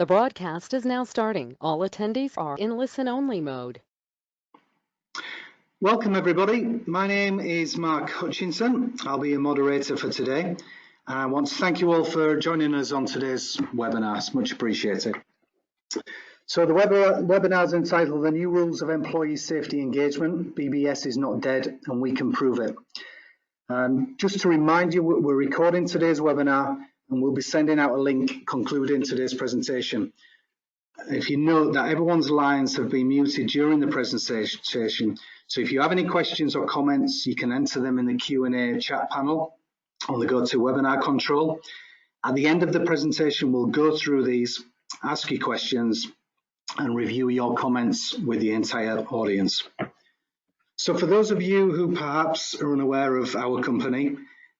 The broadcast is now starting. All attendees are in listen-only mode. Welcome everybody. My name is Mark Hutchinson. I'll be your moderator for today. And I want to thank you all for joining us on today's webinar. It's much appreciated. So the webinar is entitled The New Rules of Employee Safety Engagement. BBS is not dead and we can prove it. Just to remind you, we're recording today's webinar and we'll be sending out a link concluding today's presentation. If you note that everyone's lines have been muted during the presentation, so if you have any questions or comments, you can enter them in the Q&A chat panel on the GoToWebinar control. At the end of the presentation, we'll go through these, ask you questions, and review your comments with the entire audience. So for those of you who perhaps are unaware of our company,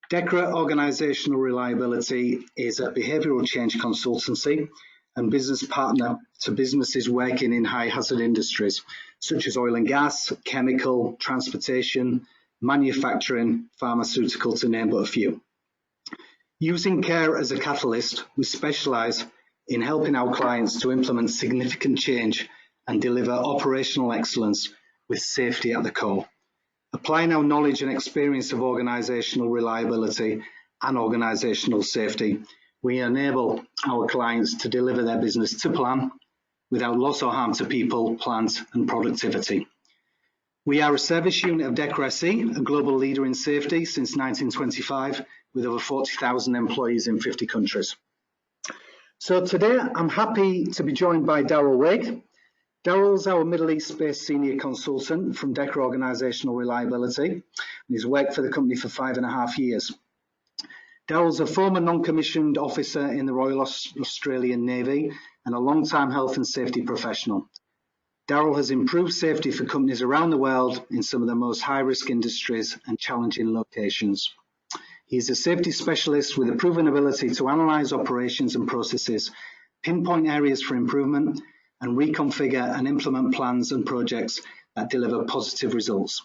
DEKRA Organizational Reliability is a behavioral change consultancy and business partner to businesses working in high hazard industries such as oil and gas, chemical, transportation, manufacturing, pharmaceutical, to name but a few. Using care as a catalyst, we specialize in helping our clients to implement significant change and deliver operational excellence with safety at the core. Applying our knowledge and experience of organizational reliability and organizational safety, we enable our clients to deliver their business to plan without loss or harm to people, plant and productivity. We are a service unit of DEKRA SE, a global leader in safety since 1925 with over 40,000 employees in 50 countries. So today I'm happy to be joined by Daryl Wake. Daryl's our Middle East-based senior consultant from DEKRA Organizational Reliability, and he's worked for the company for 5.5 years. Daryl's a former non-commissioned officer in the Royal Australian Navy and a long-time health and safety professional. Daryl has improved safety for companies around the world in some of the most high-risk industries and challenging locations. He is a safety specialist with a proven ability to analyse operations and processes, pinpoint areas for improvement, and reconfigure and implement plans and projects that deliver positive results.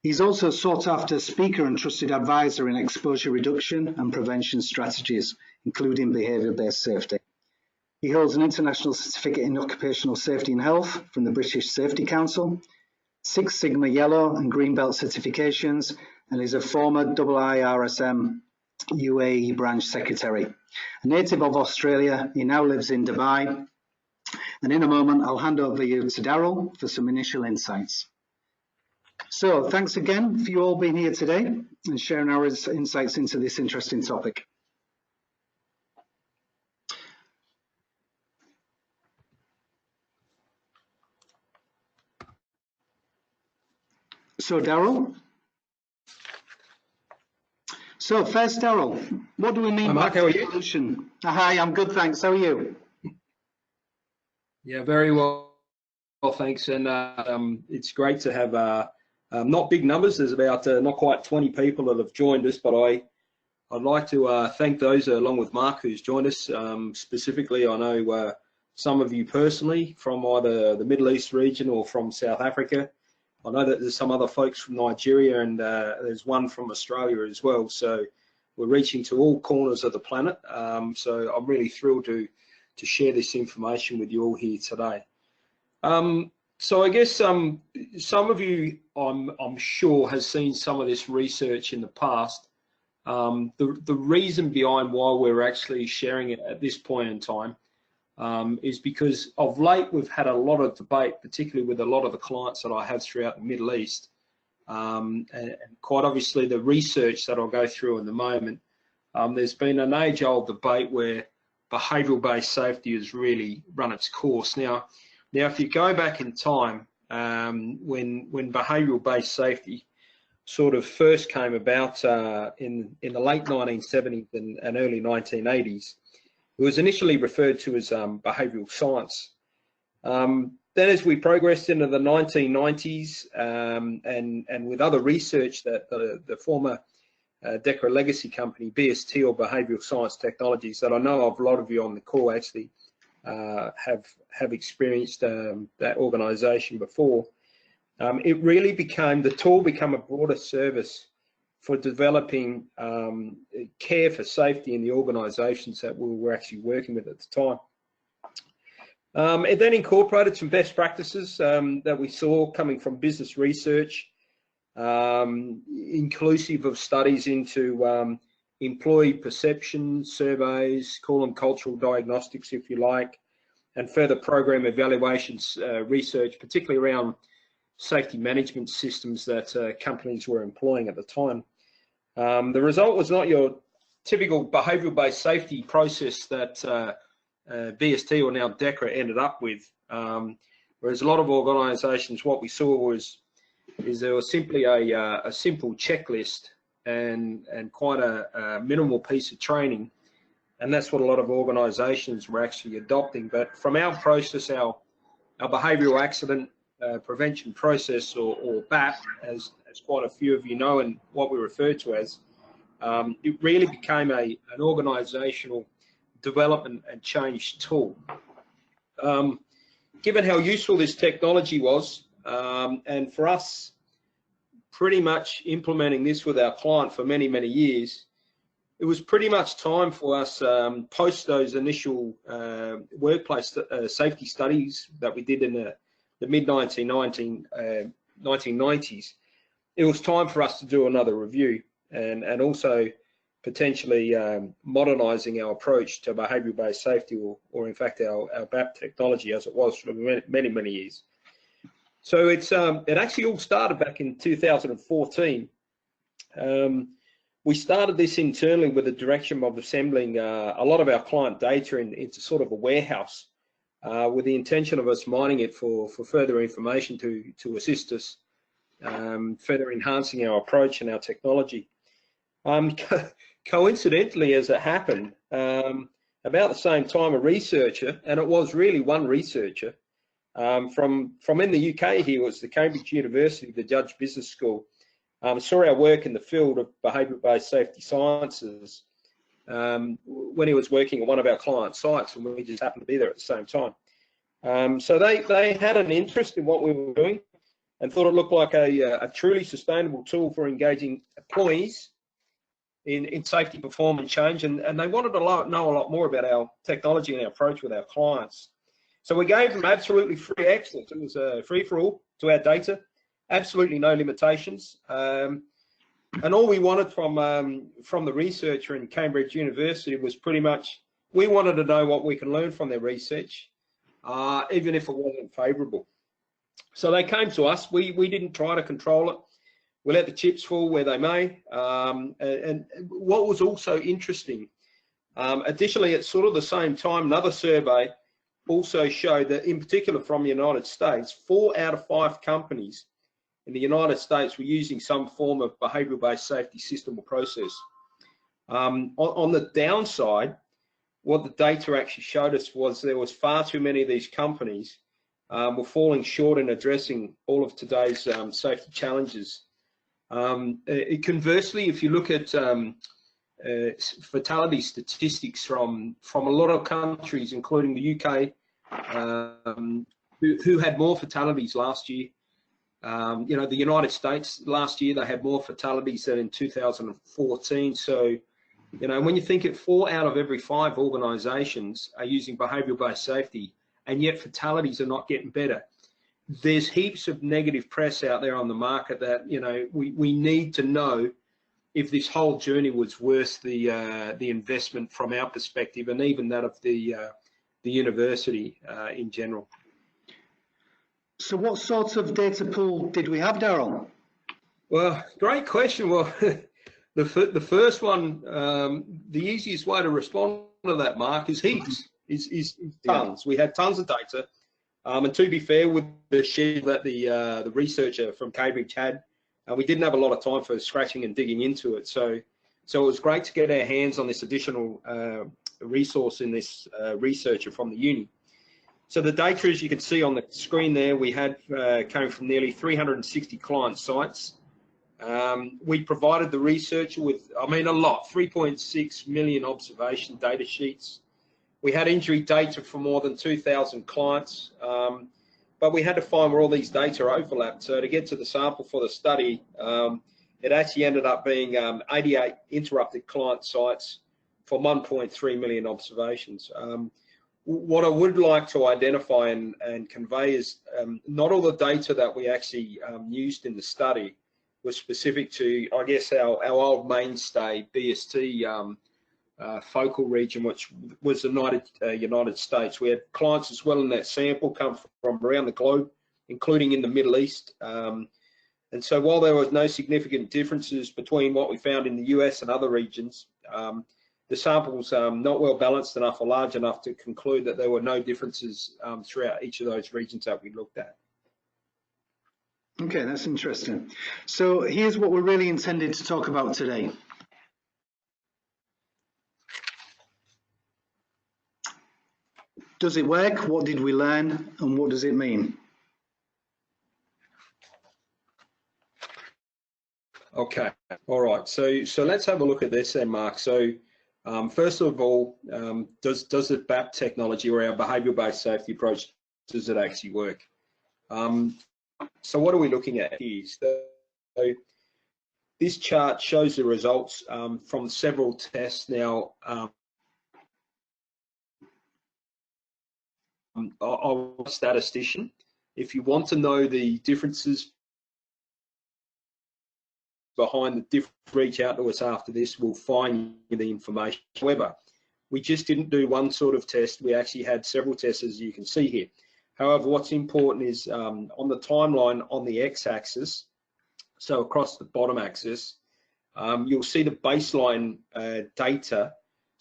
He's also a sought-after speaker and trusted advisor in exposure reduction and prevention strategies, including behaviour-based safety. He holds an international certificate in occupational safety and health from the British Safety Council, 6 Sigma Yellow and Green Belt certifications, and is a former IIRSM UAE branch secretary. A native of Australia, he now lives in Dubai. And in a moment, I'll hand over you to Daryl for some initial insights. So thanks again for you all being here today and sharing our insights into this interesting topic. So Daryl. So first, Daryl, what do we mean by evolution? Hi, I'm good, thanks. How are you? Yeah, very well, thanks. And it's great to have not big numbers. There's about not quite 20 people that have joined us, but I'd like to thank those along with Mark who's joined us. Specifically, I know some of you personally from either the Middle East region or from South Africa. I know that there's some other folks from Nigeria and there's one from Australia as well. So we're reaching to all corners of the planet. So I'm really thrilled to share this information with you all here today. So I guess some of you, I'm sure, has seen some of this research in the past. The reason behind why we're actually sharing it at this point in time is because of late we've had a lot of debate, particularly with a lot of the clients that I have throughout the Middle East. And quite obviously the research that I'll go through in the moment, there's been an age-old debate where behavioural-based safety has really run its course. Now, if you go back in time, when behavioural-based safety sort of first came about in the late 1970s and early 1980s, it was initially referred to as behavioural science. Then as we progressed into the 1990s and with other research that the former DEKRA legacy company, BST, or Behavioural Science Technologies, that I know of a lot of you on the call actually have experienced that organisation before. It really became, the tool became a broader service for developing care for safety in the organisations that we were actually working with at the time. It then incorporated some best practices that we saw coming from business research, inclusive of studies into employee perception surveys, call them cultural diagnostics if you like, and further program evaluations research, particularly around safety management systems that companies were employing at the time. The result was not your typical behavioural-based safety process that BST, or now DEKRA, ended up with. Whereas a lot of organisations, what we saw was there was simply a simple checklist and quite a minimal piece of training, and that's what a lot of organisations were actually adopting. But from our process, our behavioural accident prevention process, or BAP, as quite a few of you know, and what we refer to as, it really became an organisational development and change tool. Given how useful this technology was, and for us pretty much implementing this with our client for many, many years, it was pretty much time for us, post those initial workplace safety studies that we did in the mid-1990s, it was time for us to do another review and also potentially modernising our approach to behavioural-based safety, or in fact our BAP technology as it was for many, many years. So it actually all started back in 2014. We started this internally with the direction of assembling a lot of our client data into sort of a warehouse, with the intention of us mining it for further information to assist us, further enhancing our approach and our technology. Coincidentally, as it happened, about the same time, a researcher, and it was really one researcher, from in the UK here, was the Cambridge University, the Judge Business School, saw our work in the field of behaviour-based safety sciences when he was working at one of our client sites, and we just happened to be there at the same time. So they had an interest in what we were doing and thought it looked like a truly sustainable tool for engaging employees in safety, performance, change, and they wanted to know a lot more about our technology and our approach with our clients. So we gave them absolutely free access. It was free for all to our data, absolutely no limitations. And all we wanted from the researcher in Cambridge University was pretty much, we wanted to know what we can learn from their research, even if it wasn't favourable. So they came to us. We didn't try to control it. We let the chips fall where they may. And what was also interesting, additionally, at sort of the same time, another survey also showed that, in particular from the United States, 4 out of 5 companies in the United States were using some form of behavioural-based safety system or process. On the downside, what the data actually showed us was there was far too many of these companies were falling short in addressing all of today's safety challenges. Conversely, if you look at fatality statistics from a lot of countries, including the UK, who had more fatalities last year. You know, the United States last year, they had more fatalities than in 2014. So, you know, when you think it, 4 out of every 5 organisations are using behavioural-based safety, and yet fatalities are not getting better. There's heaps of negative press out there on the market that, you know, we need to know if this whole journey was worth the investment from our perspective, and even that of the university in general. So what sort of data pool did we have, Daryl? Well, great question. Well, the first one, the easiest way to respond to that, Mark, is heaps, is tons. We had tons of data. And to be fair, with the shed that the researcher from Cambridge had, we didn't have a lot of time for scratching and digging into it. So it was great to get our hands on this additional resource in this researcher from the uni. So the data, as you can see on the screen there, we had came from nearly 360 client sites. We provided the researcher with, I mean, a lot, 3.6 million observation data sheets. We had injury data for more than 2,000 clients, but we had to find where all these data overlapped. So to get to the sample for the study, it actually ended up being 88 interrupted client sites for 1.3 million observations. what I would like to identify and convey is not all the data that we actually used in the study was specific to, I guess, our old mainstay BST focal region, which was the United States. We had clients as well in that sample come from around the globe, including in the Middle East. And so while there was no significant differences between what we found in the US and other regions, the sample was not well balanced enough or large enough to conclude that there were no differences throughout each of those regions that we looked at. Okay, that's interesting. So here's what we're really intended to talk about today. Does it work? What did we learn? And what does it mean? Okay, all right. So let's have a look at this then, Mark. So first of all, does the BAP technology or our behavioural-based safety approach, does it actually work? So what are we looking at here? So this chart shows the results from several tests now. I'm a statistician. If you want to know the differences behind the different, reach out to us after this, we'll find you the information. However, we just didn't do one sort of test. We actually had several tests, as you can see here. However, what's important is on the timeline on the x-axis, so across the bottom axis, you'll see the baseline data.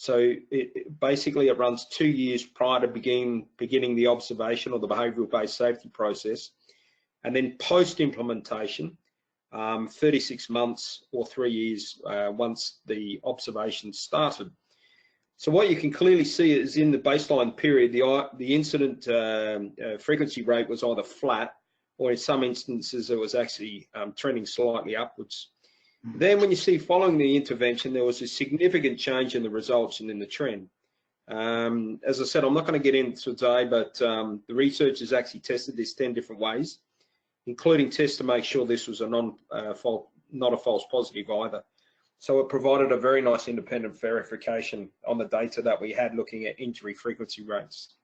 So basically it runs 2 years prior to beginning the observation or the behavioural-based safety process, and then post-implementation, 36 months or 3 years once the observation started. So what you can clearly see is in the baseline period, the incident frequency rate was either flat, or in some instances it was actually trending slightly upwards. Then when you see following the intervention, there was a significant change in the results and in the trend. As I said, I'm not going to get into today, but the researchers actually tested this 10 different ways, including tests to make sure this was a not a false positive either. So it provided a very nice independent verification on the data that we had looking at injury frequency rates.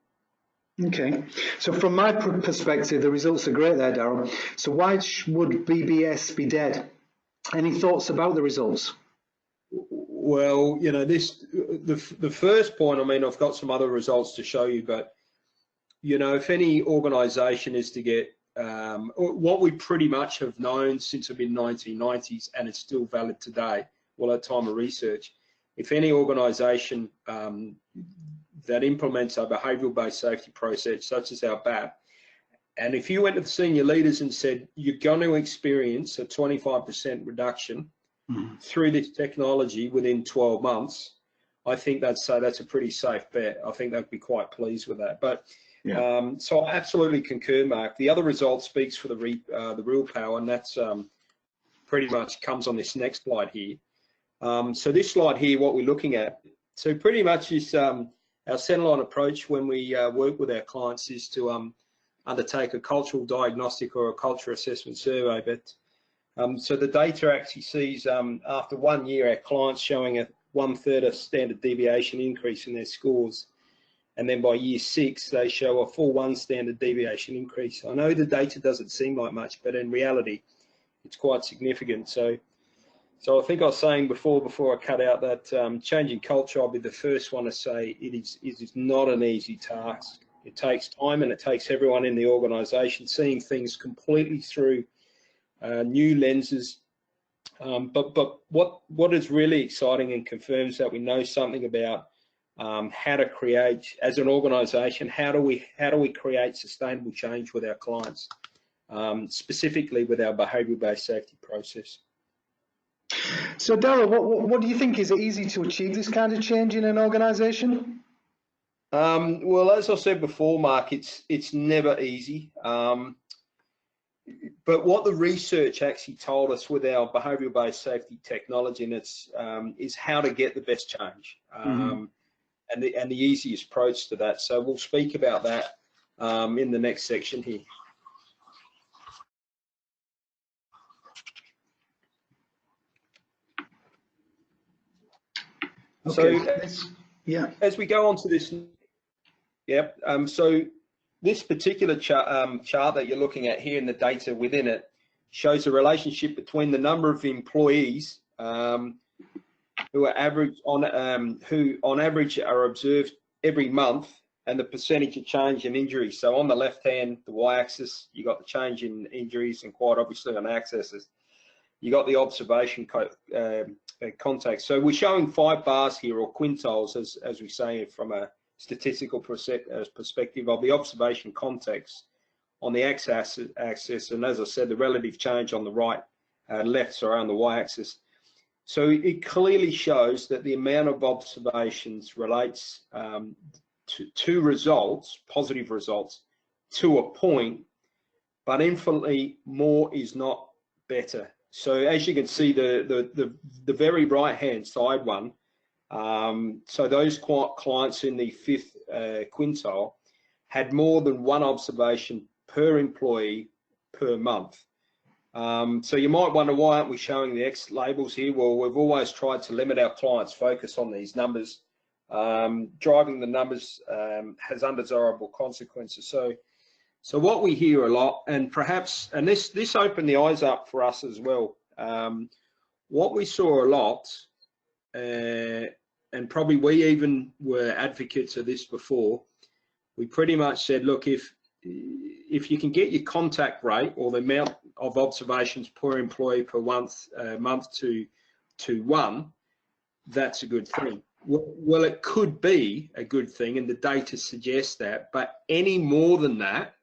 Okay, so from my perspective, the results are great there, Daryl. So why would BBS be dead? Any thoughts about the results? Well, you know, the first point, I mean, I've got some other results to show you, but, you know, if any organisation is to get what we pretty much have known since the mid-1990s, and it's still valid today, well, at time of research, if any organisation that implements a behavioural-based safety process, such as our BAP, and if you went to the senior leaders and said, you're going to experience a 25% reduction through this technology within 12 months, I think that's a pretty safe bet. I think they'd be quite pleased with that. But yeah. So I absolutely concur, Mark. The other result speaks for the real power, and that's pretty much comes on this next slide here. So this slide here, what we're looking at, so pretty much is our centerline approach when we work with our clients is to undertake a cultural diagnostic or a culture assessment survey. But so the data actually sees after 1 year, our clients showing a 1/3 of standard deviation increase in their scores. And then by year 6, they show a full 1 standard deviation increase. I know the data doesn't seem like much, but in reality, it's quite significant. So I think I was saying before I cut out that changing culture, I'll be the first one to say it is not an easy task. It takes time, and it takes everyone in the organisation seeing things completely through new lenses. But what is really exciting and confirms that we know something about how to create, as an organisation, how do we create sustainable change with our clients, specifically with our behavioural-based safety process. So Daryl, what do you think? Is it easy to achieve this kind of change in an organisation? Well, as I said before, Mark, it's never easy. But what the research actually told us with our behavioural-based safety technology, and it's is how to get the best change, and the easiest approach to that. So we'll speak about that in the next section here. Okay. So, yeah. As we go on to this Yep. So this particular chart that you're looking at here, and the data within it, shows a relationship between the number of employees who are average on who on average are observed every month, and the percentage of change in injuries. So on the left hand, the y-axis, you got the change in injuries, and quite obviously on the x-axis, you got the observation context. So we're showing 5 bars here, or quintiles, as we say from a statistical perspective, of the observation context on the x-axis, and as I said, the relative change on the right, left, sorry, on the y-axis. So it clearly shows that the amount of observations relates to results, positive results, to a point, but infinitely more is not better. So as you can see, the very right-hand side one, so those clients in the 5th quintile had more than 1 observation per employee per month. So you might wonder, why aren't we showing the X labels here? Well, we've always tried to limit our clients' focus on these numbers. Driving the numbers has undesirable consequences. So what we hear a lot, and perhaps, and this opened the eyes up for us as well. What we saw a lot, and probably we even were advocates of this before, we pretty much said, look, if you can get your contact rate, or the amount of observations per employee per month to 1, that's a good thing. Well, it could be a good thing, and the data suggests that, but any more than that,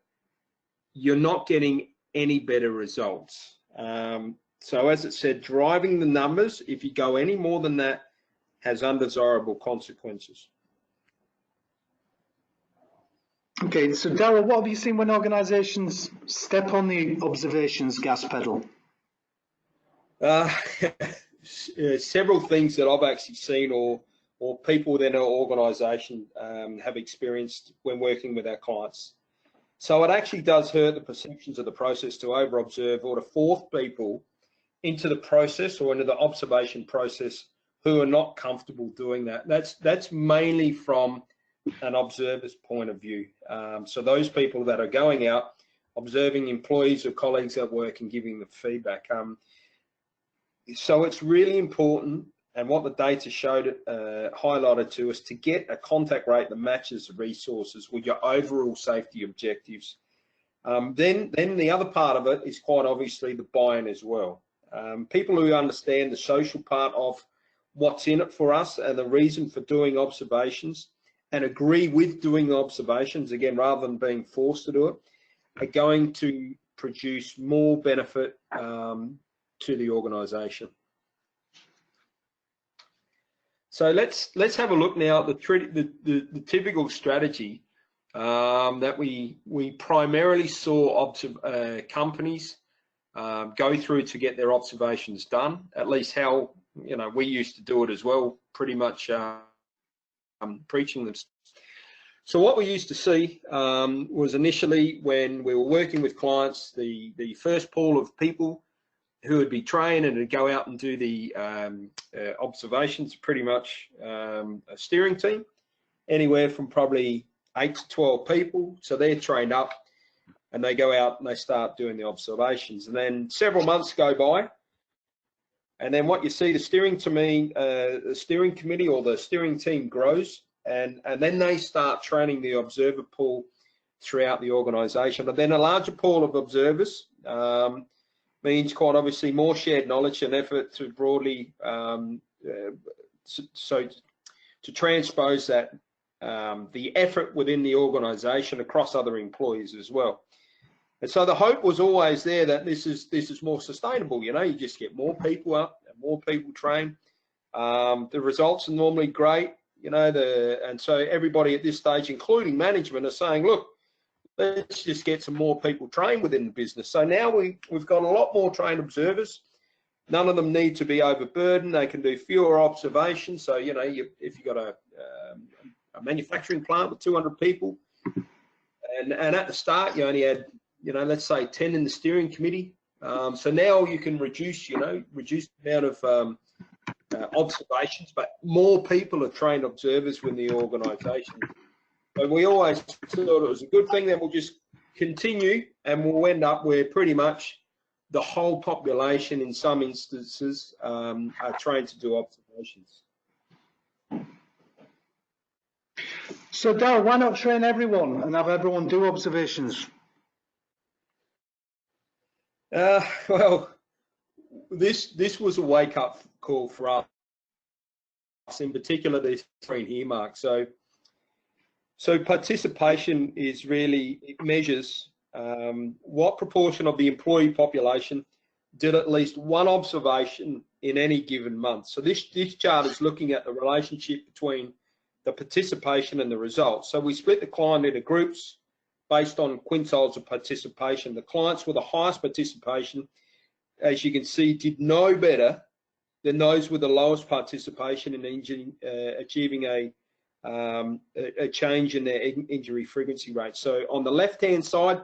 you're not getting any better results. So as it said, driving the numbers, if you go any more than that, has undesirable consequences. Okay, so Daryl, what have you seen when organisations step on the observations gas pedal? Several things that I've actually seen, or people within our organisation have experienced when working with our clients. So it actually does hurt the perceptions of the process to over-observe, or to force people into the process or into the observation process who are not comfortable doing that. That's mainly from an observer's point of view. So those people that are going out, observing employees or colleagues at work and giving them feedback. So it's really important, and what the data showed, highlighted to us, to get a contact rate that matches the resources with your overall safety objectives. Then the other part of it is quite obviously the buy-in as well. People who understand the social part of what's in it for us and the reason for doing observations, and agree with doing observations, again, rather than being forced to do it, are going to produce more benefit to the organisation. So let's have a look now at the typical strategy that we primarily saw companies go through to get their observations done. At least how we used to do it as well, pretty much preaching them. So what we used to see was initially, when we were working with clients, the first pool of people who would be trained and would go out and do the observations, pretty much a steering team, anywhere from probably 8 to 12 people. So they're trained up and they go out and they start doing the observations. And then several months go by, and then what you see, the steering committee or the steering team grows, and then they start training the observer pool throughout the organisation. But then a larger pool of observers means quite obviously more shared knowledge and effort to broadly to transpose that the effort within the organisation across other employees as well. And so the hope was always there that this is more sustainable. You just get more people up and more people trained. The results are normally great, and so everybody at this stage, including management, are saying, look, let's just get some more people trained within the business. So now we've got a lot more trained observers. None of them need to be overburdened. They can do fewer observations. So, if you've got a manufacturing plant with 200 people, and at the start you only had, let's say 10 in the steering committee. So now you can reduce the amount of observations, but more people are trained observers within the organisation. But we always thought it was a good thing. Then we'll just continue, and we'll end up where pretty much the whole population, in some instances, are trained to do observations. So, Daryl, why not train everyone and have everyone do observations? Well, this was a wake-up call for us, in particular this screen here, Mark. So participation is really, it measures what proportion of the employee population did at least one observation in any given month. So this chart is looking at the relationship between the participation and the results. So we split the client into groups based on quintiles of participation. The clients with the highest participation, as you can see, did no better than those with the lowest participation in achieving a change in their injury frequency rate. So on the left-hand side,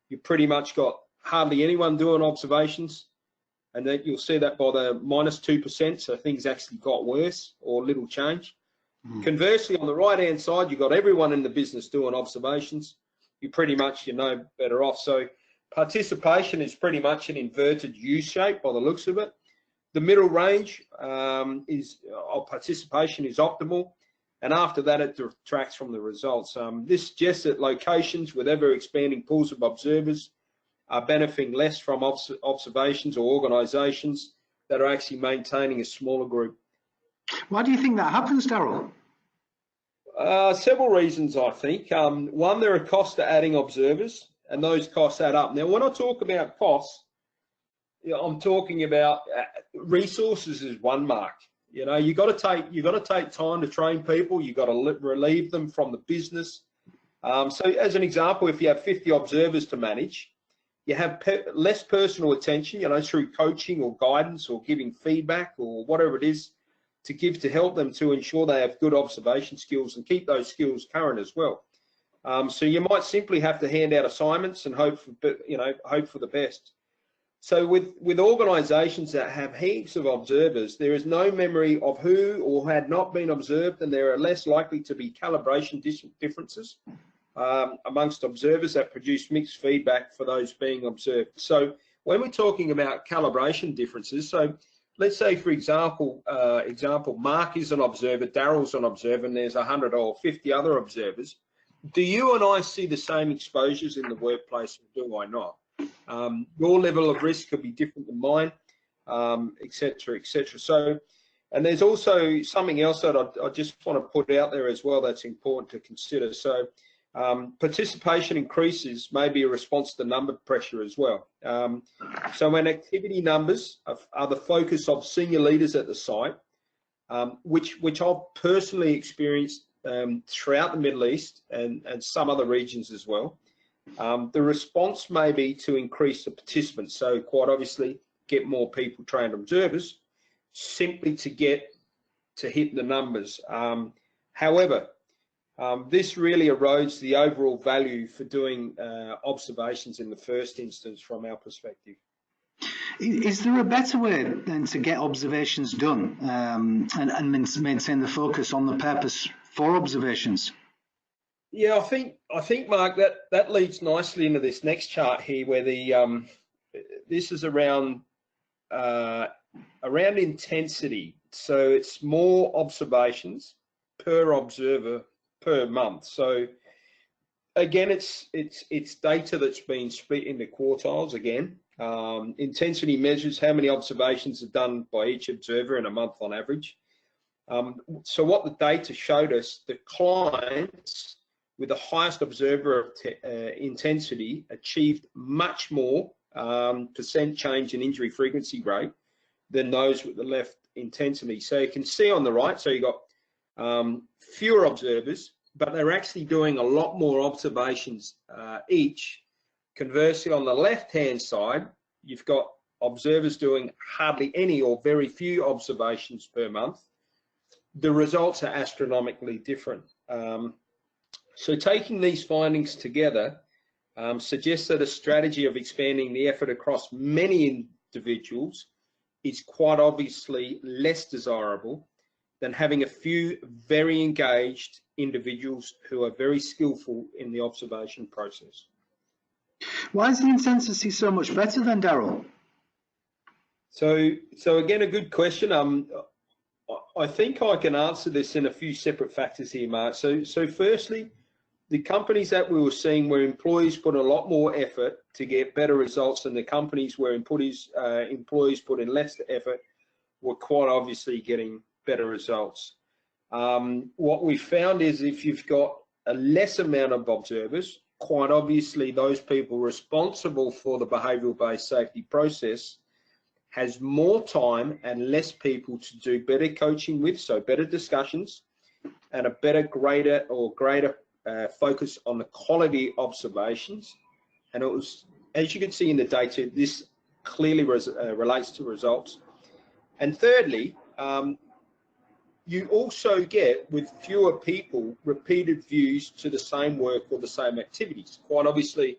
you pretty much got hardly anyone doing observations, and then you'll see that by the -2%, so things actually got worse or little change. Conversely, on the right-hand side, you've got everyone in the business doing observations. You pretty much, better off. So participation is pretty much an inverted U shape by the looks of it. The middle range of participation is optimal, and after that, it detracts from the results. This suggests that locations with ever-expanding pools of observers are benefiting less from observations, or organisations that are actually maintaining a smaller group. Why do you think that happens, Daryl? Several reasons, I think. One, there are costs to adding observers, and those costs add up. Now, when I talk about costs, I'm talking about resources is one, Mark. You got to take time to train people. You got to relieve them from the business. So, as an example, if you have 50 observers to manage, you have less personal attention, through coaching or guidance or giving feedback or whatever it is to give to help them to ensure they have good observation skills and keep those skills current as well. So you might simply have to hand out assignments and hope for the best. So with organisations that have heaps of observers, there is no memory of who or had not been observed, and there are less likely to be calibration differences amongst observers that produce mixed feedback for those being observed. So when we're talking about calibration differences, so let's say, for example, Mark is an observer, Daryl's an observer, and there's 100 or 50 other observers. Do you and I see the same exposures in the workplace, or do I not? Your level of risk could be different than mine, et cetera, et cetera. So, and there's also something else that I just want to put out there as well that's important to consider. So participation increases may be a response to number pressure as well. So when activity numbers are the focus of senior leaders at the site, which I've personally experienced throughout the Middle East and some other regions as well, the response may be to increase the participants. So quite obviously get more people trained observers, simply to hit the numbers. However, this really erodes the overall value for doing observations in the first instance from our perspective. Is there a better way then to get observations done and maintain the focus on the purpose for observations? Yeah, I think, Mark, that leads nicely into this next chart here, where this is around intensity. So it's more observations per observer per month. So again, it's data that's been split into quartiles again. Intensity measures how many observations are done by each observer in a month on average. So what the data showed us, the clients with the highest observer intensity achieved much more percent change in injury frequency rate than those with the left intensity. So you can see on the right, so you got fewer observers, but they're actually doing a lot more observations each. Conversely, on the left-hand side, you've got observers doing hardly any or very few observations per month. The results are astronomically different. So taking these findings together suggests that a strategy of expanding the effort across many individuals is quite obviously less desirable than having a few very engaged individuals who are very skillful in the observation process. Why is the intensity so much better then, Daryl? So again, a good question. I think I can answer this in a few separate factors here, Mark. So firstly, the companies that we were seeing where employees put a lot more effort to get better results than the companies where employees put in less effort were quite obviously getting better results. What we found is if you've got a less amount of observers, quite obviously those people responsible for the behavioural-based safety process has more time and less people to do better coaching with, so better discussions and a better, greater focus on the quality observations. And it was, as you can see in the data, this clearly relates to results. And thirdly, you also get, with fewer people, repeated views to the same work or the same activities. Quite obviously,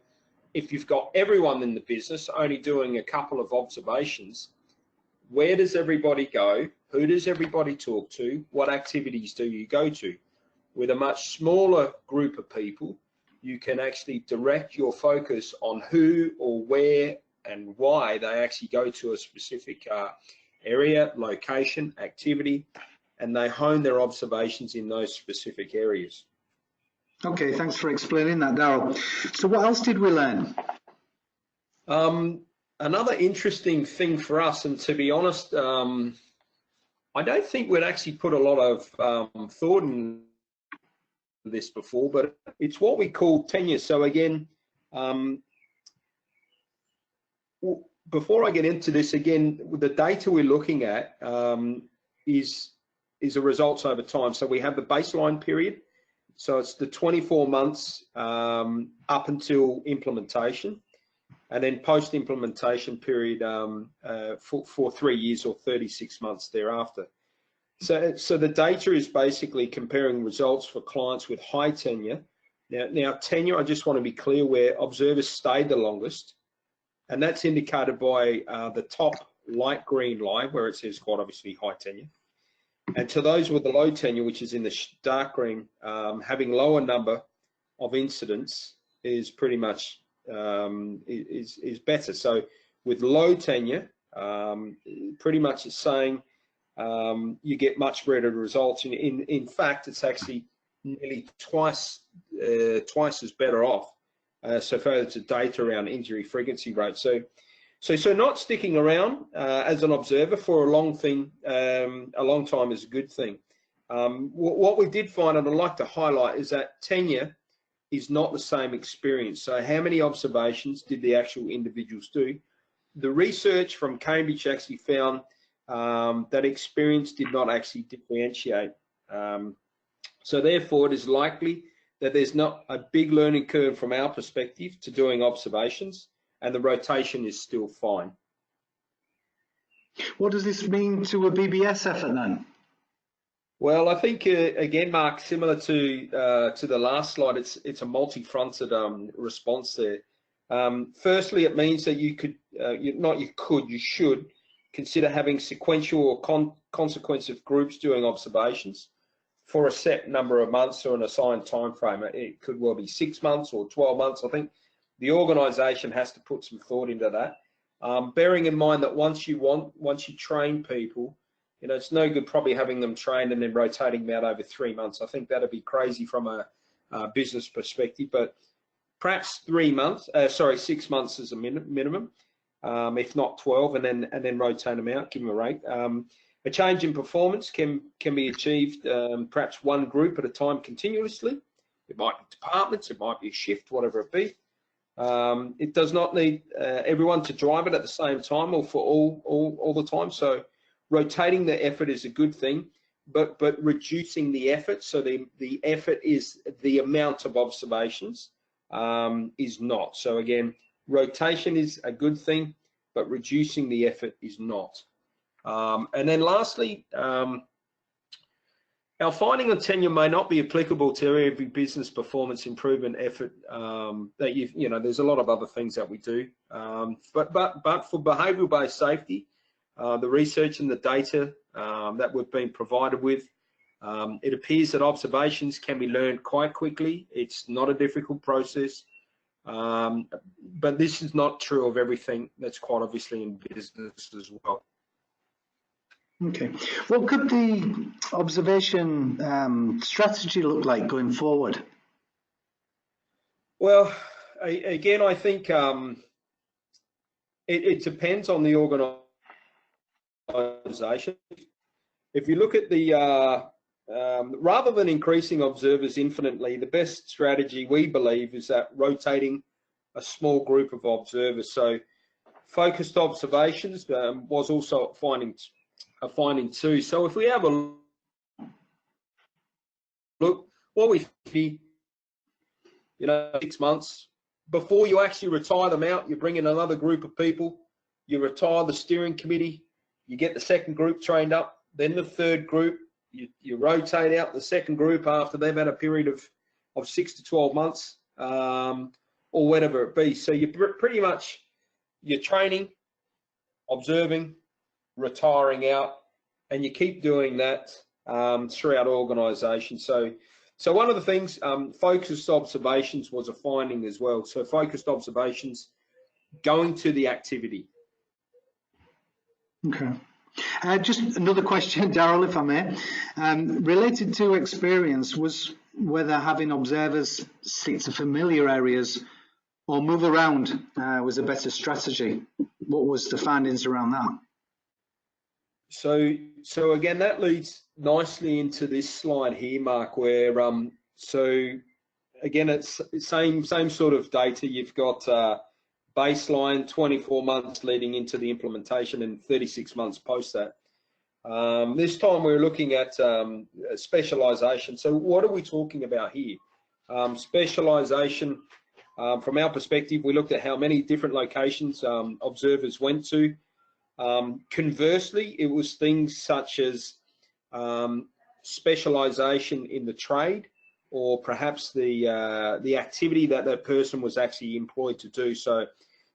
if you've got everyone in the business only doing a couple of observations, where does everybody go? Who does everybody talk to? What activities do you go to? With a much smaller group of people, you can actually direct your focus on who or where and why they actually go to a specific area, location, activity, and they hone their observations in those specific areas. Okay, thanks for explaining that, Daryl. So what else did we learn? Another interesting thing for us, and to be honest, I don't think we'd actually put a lot of thought in this before, but it's what we call tenure. So again, before I get into this, again, the data we're looking at is the results over time. So we have the baseline period. So it's the 24 months up until implementation, and then post-implementation period for 3 years or 36 months thereafter. So the data is basically comparing results for clients with high tenure. Now tenure, I just want to be clear, where observers stayed the longest, and that's indicated by the top light green line where it says quite obviously high tenure. And to those with the low tenure, which is in the dark green, having lower number of incidents is pretty much is better. So with low tenure, pretty much it's saying you get much better results. In fact, it's actually nearly twice as better off. So far, it's a data around injury frequency rate. So not sticking around as an observer for a long time is a good thing. What we did find, and I'd like to highlight, is that tenure is not the same experience. So how many observations did the actual individuals do? The research from Cambridge actually found that experience did not actually differentiate. So therefore, it is likely that there's not a big learning curve from our perspective to doing observations, and the rotation is still fine. What does this mean to a BBS effort then? Well, I think again, Mark, similar to the last slide, it's a multi-fronted response there. Firstly, it means that you should consider having sequential or consequentive groups doing observations for a set number of months or an assigned time frame. It could well be 6 months or 12 months. I think the organisation has to put some thought into that, bearing in mind that once you train people, it's no good probably having them trained and then rotating them out over 3 months. I think that'd be crazy from a business perspective. But perhaps 6 months is a minimum, if not 12, and then rotate them out, give them a rate. A change in performance can be achieved perhaps one group at a time continuously. It might be departments, it might be a shift, whatever it be. It does not need everyone to drive it at the same time or for all the time. So rotating the effort is a good thing, but reducing the effort, so the effort is the amount of observations, is not. So again, rotation is a good thing, but reducing the effort is not. And then lastly, our finding on tenure may not be applicable to every business performance improvement effort that there's a lot of other things that we do. But for behavioural-based safety, the research and the data that we've been provided with. It appears that observations can be learned quite quickly. It's not a difficult process, but this is not true of everything. That's quite obviously in business as well. Okay. What could the observation strategy look like going forward? Well, again, I think it depends on the organisation. If you look at the rather than increasing observers infinitely, the best strategy we believe is that rotating a small group of observers. So focused observations was also a finding too. So if we have a look, what we see, 6 months before you actually retire them out, you bring in another group of people, you retire the steering committee, you get the second group trained up, then the third group, you rotate out the second group after they've had a period of 6 to 12 months, or whatever it be. So you pretty much, you're training, observing, retiring out, and you keep doing that throughout organisations. So one of the things, focused observations was a finding as well. So focused observations, going to the activity. Okay. Just another question, Daryl, if I may. Related to experience, was whether having observers stick to familiar areas or move around was a better strategy. What was the findings around that? So again, that leads nicely into this slide here, Mark, where so again, it's same sort of data. You've got baseline 24 months leading into the implementation and 36 months post that. This time we're looking at specialization. So what are we talking about here? Specialization, from our perspective, we looked at how many different locations observers went to. Conversely, it was things such as specialization in the trade, or perhaps the activity that that person was actually employed to do. So,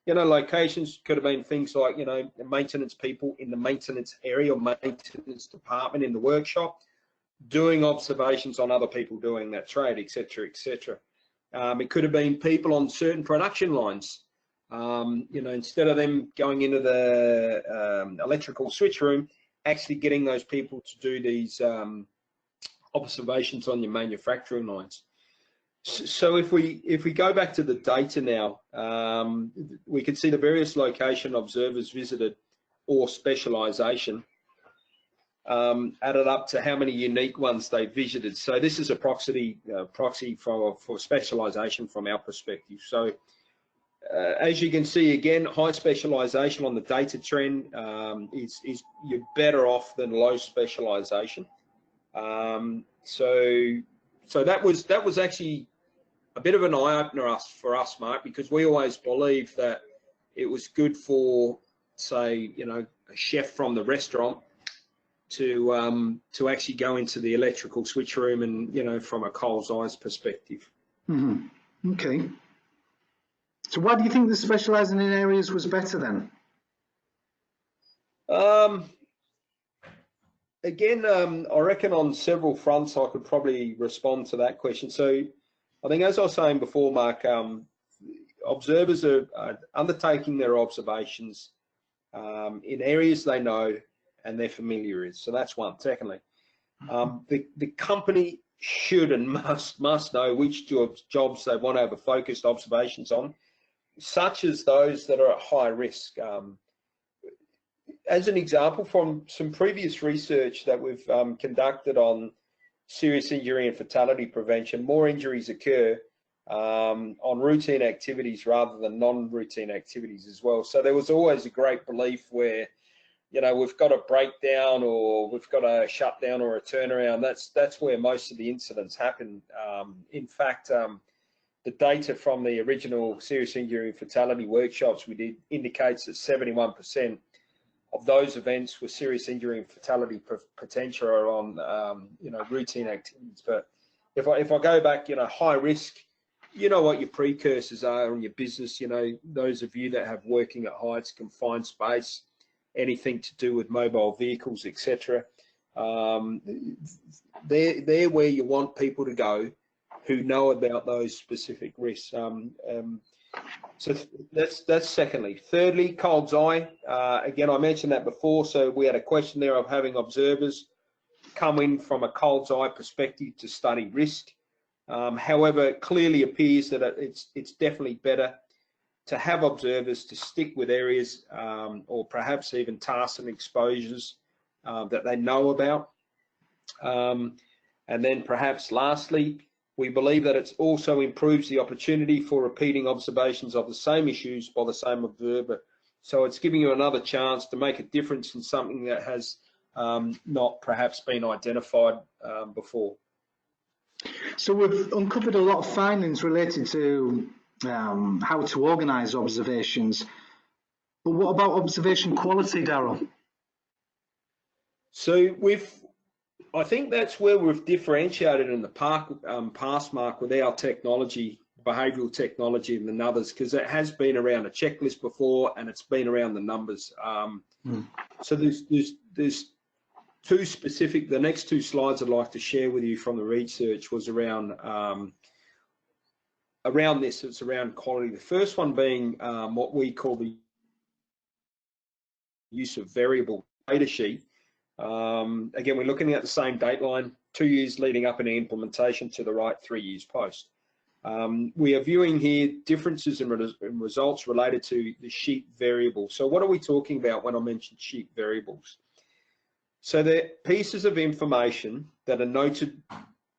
locations could have been things like, maintenance people in the maintenance area or maintenance department in the workshop, doing observations on other people doing that trade, etc., etc. It could have been people on certain production lines. Instead of them going into the electrical switch room, actually getting those people to do these observations on your manufacturing lines. So if we go back to the data now, we can see the various location observers visited or specialization added up to how many unique ones they visited. So this is a proxy for specialization from our perspective. So as you can see, again, high specialization on the data trend is you're better off than low specialization. So that was actually a bit of an eye-opener for us, Mark, because we always believed that it was good for, say, a chef from the restaurant to actually go into the electrical switch room and, from a Coles Eyes perspective. Mm-hmm. Okay. So why do you think the specialising in areas was better then? Again, I reckon on several fronts I could probably respond to that question. So I think, as I was saying before, Mark, observers are undertaking their observations in areas they know and they're familiar with. So that's one. Secondly, the company should and must know which jobs they want to have a focused observations on, such as those that are at high risk. As an example, from some previous research that we've conducted on serious injury and fatality prevention, more injuries occur on routine activities rather than non-routine activities as well. So there was always a great belief where, we've got a breakdown or we've got a shutdown or a turnaround. That's where most of the incidents happen. In fact, the data from the original serious injury and fatality workshops we did indicates that 71% of those events with serious injury and fatality potential are on, routine activities. But if I go back, high risk, what your precursors are in your business. Those of you that have working at heights, confined space, anything to do with mobile vehicles, etc. They're where you want people to go who know about those specific risks. So that's secondly. Thirdly, cold's eye. Again, I mentioned that before. So we had a question there of having observers come in from a cold's eye perspective to study risk. However, it clearly appears that it's definitely better to have observers to stick with areas or perhaps even tasks and exposures that they know about. And then perhaps lastly, we believe that it also improves the opportunity for repeating observations of the same issues by the same observer. So it's giving you another chance to make a difference in something that has not perhaps been identified before. So we've uncovered a lot of findings related to how to organise observations. But what about observation quality, Daryl? So I think that's where we've differentiated in the past, Mark, with our technology, behavioural technology and the others, because it has been around a checklist before and it's been around the numbers. So there's two specific, the next two slides I'd like to share with you from the research was around this, it's around quality. The first one being what we call the use of variable data sheet. Again, we're looking at the same dateline, 2 years leading up in the implementation to the right, 3 years post. We are viewing here differences in results related to the sheet variable. So what are we talking about when I mention sheet variables? So they're pieces of information that are noted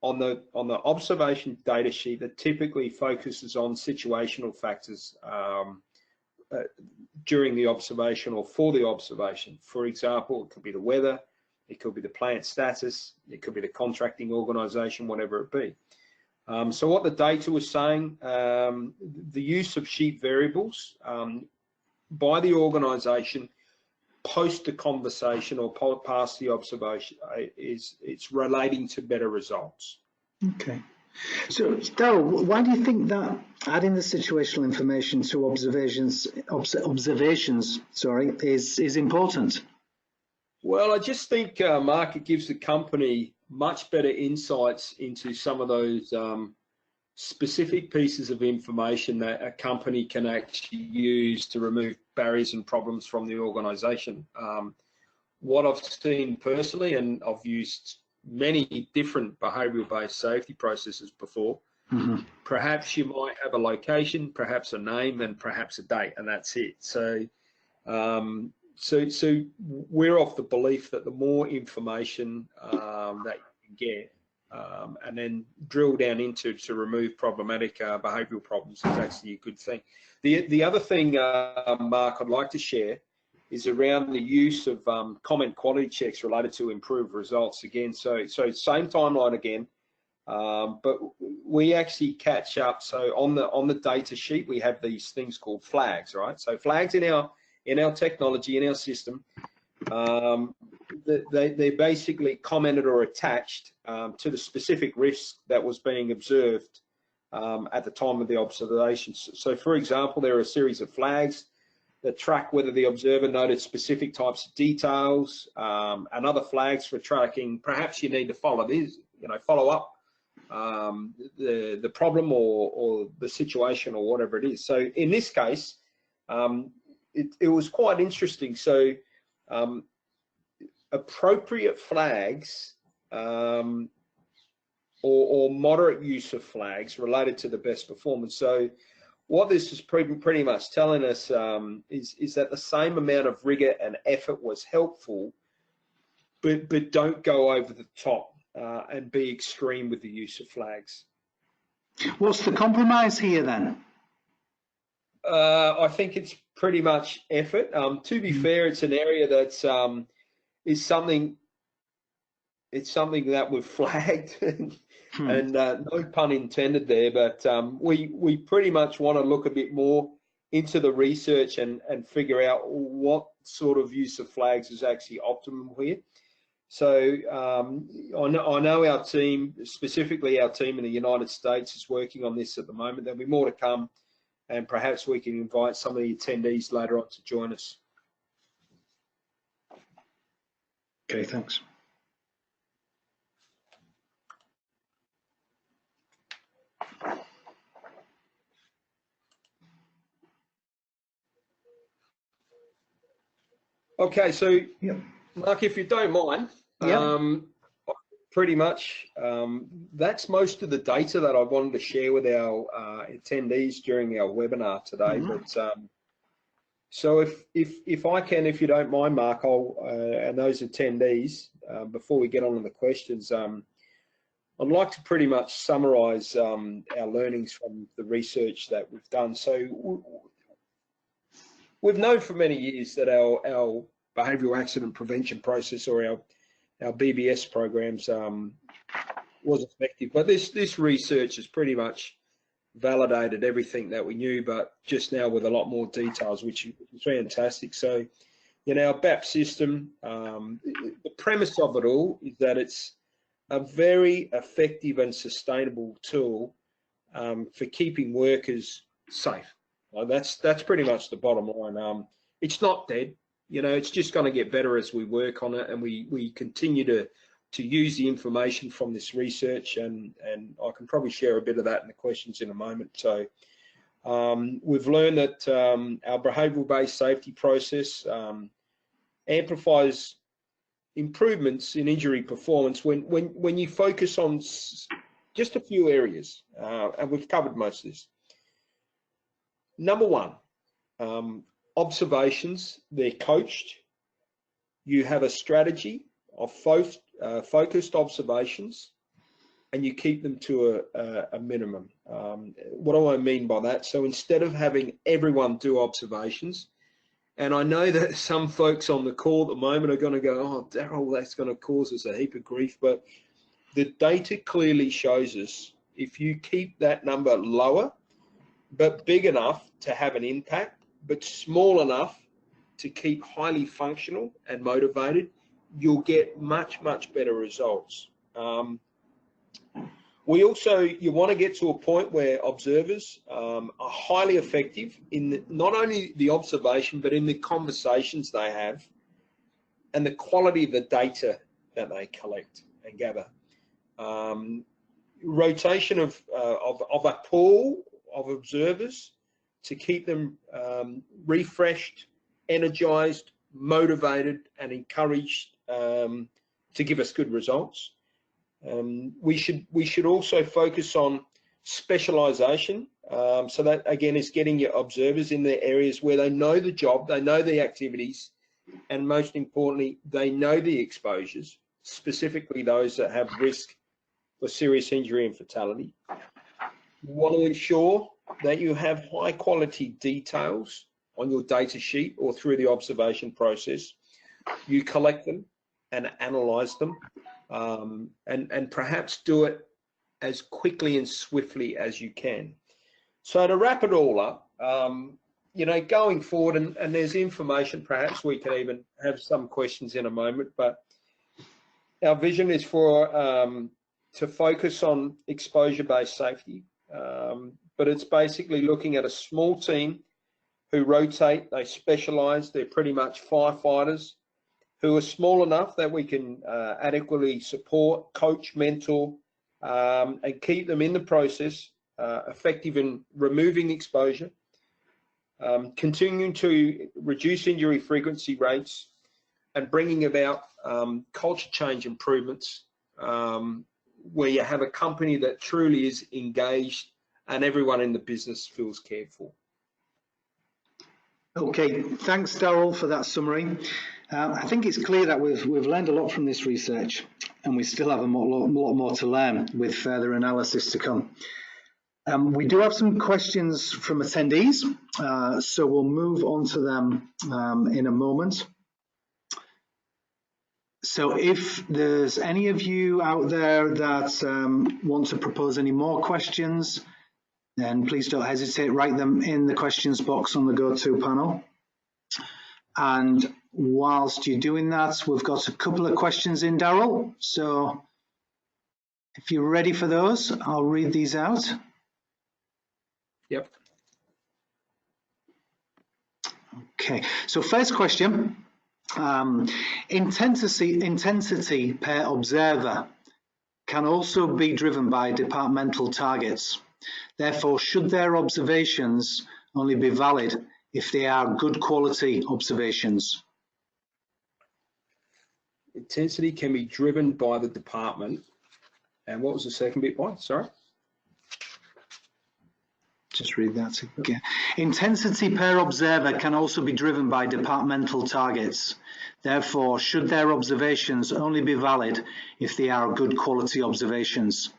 on the observation data sheet that typically focuses on situational factors during the observation or for the observation. For example, it could be the weather, it could be the plant status, it could be the contracting organisation, whatever it be. So what the data was saying, the use of sheet variables by the organisation post the conversation or past the observation it's relating to better results. Okay. So, Daryl, why do you think that adding the situational information to observations, is important? Well, I just think, Mark, it gives the company much better insights into some of those specific pieces of information that a company can actually use to remove barriers and problems from the organisation. What I've seen personally, and I've used many different behavioural-based safety processes before, perhaps you might have a location, perhaps a name, and perhaps a date, and that's it. So, so we're of the belief that the more information that you can get, and then drill down into to remove problematic behavioural problems is actually a good thing. The other thing, Mark, I'd like to share is around the use of comment quality checks related to improved results again. So same timeline again, but we actually catch up. So on the data sheet, we have these things called flags, right? So flags in our technology, in our system, they're basically commented or attached to the specific risk that was being observed at the time of the observation. So for example, there are a series of flags that track whether the observer noted specific types of details, and other flags for tracking. Perhaps you need to follow these, follow up the problem or the situation or whatever it is. So in this case, it was quite interesting. So appropriate flags or moderate use of flags related to the best performance. So what this is pretty much telling us is that the same amount of rigor and effort was helpful, but don't go over the top and be extreme with the use of flags. What's the compromise here then? I think it's pretty much effort. To be fair, it's an area that's is something. It's something that we've flagged, and no pun intended there. But we pretty much want to look a bit more into the research and figure out what sort of use of flags is actually optimum here. So I know our team, specifically our team in the United States, is working on this at the moment. There'll be more to come, and perhaps we can invite some of the attendees later on to join us. Okay, thanks. Okay, so Yep. Mark, if you don't mind, Yep. pretty much that's most of the data that I wanted to share with our attendees during our webinar today. But so if I can, if you don't mind, Mark, I'll and those attendees, before we get on to the questions, I'd like to pretty much summarise our learnings from the research that we've done. So we've known for many years that our behavioural accident prevention process, or our BBS programs, was effective. But this research has pretty much validated everything that we knew, but just now with a lot more details, which is fantastic. So, our BAP system, the premise of it all is that it's a very effective and sustainable tool for keeping workers safe. That's pretty much the bottom line. It's not dead. It's just going to get better as we work on it, and we continue to use the information from this research, and I can probably share a bit of that in the questions in a moment. So we've learned that our behavioural-based safety process amplifies improvements in injury performance when you focus on just a few areas, and we've covered most of this. Number one, observations. They're coached. You have a strategy of focused observations, and you keep them to a minimum. What do I mean by that? So instead of having everyone do observations, and I know that some folks on the call at the moment are going to go, "Oh, Daryl, that's going to cause us a heap of grief," but the data clearly shows us if you keep that number lower, but big enough to have an impact, but small enough to keep highly functional and motivated, you'll get much, much better results. You want to get to a point where observers are highly effective in not only the observation, but in the conversations they have and the quality of the data that they collect and gather. Rotation of a pool of observers to keep them refreshed, energized, motivated, and encouraged to give us good results. We should also focus on specialization. So that again is getting your observers in the areas where they know the job, they know the activities, and most importantly, they know the exposures, specifically those that have risk for serious injury and fatality. You want to ensure that you have high quality details on your data sheet or through the observation process. You collect them and analyze them, and perhaps do it as quickly and swiftly as you can. So to wrap it all up, going forward, and there's information, perhaps we can even have some questions in a moment, but our vision is to focus on exposure-based safety, but it's basically looking at a small team who rotate, they specialize, they're pretty much firefighters who are small enough that we can adequately support, coach, mentor, and keep them in the process, effective in removing exposure, continuing to reduce injury frequency rates, and bringing about culture change improvements, where you have a company that truly is engaged and everyone in the business feels cared for. Okay, thanks, Daryl, for that summary. I think it's clear that we've learned a lot from this research, and we still have a lot more to learn with further analysis to come. We do have some questions from attendees, so we'll move on to them in a moment. So if there's any of you out there that want to propose any more questions, then please don't hesitate, write them in the questions box on the go-to panel. And whilst you're doing that, we've got a couple of questions in, Daryl. So if you're ready for those, I'll read these out. Yep. Okay, so first question, Intensity per observer can also be driven by departmental targets. Therefore, should their observations only be valid if they are good quality observations? Intensity can be driven by the department. And what was the second bit, by? Sorry? Just read that again. Intensity per observer can also be driven by departmental targets. Therefore, should their observations only be valid if they are good quality observations?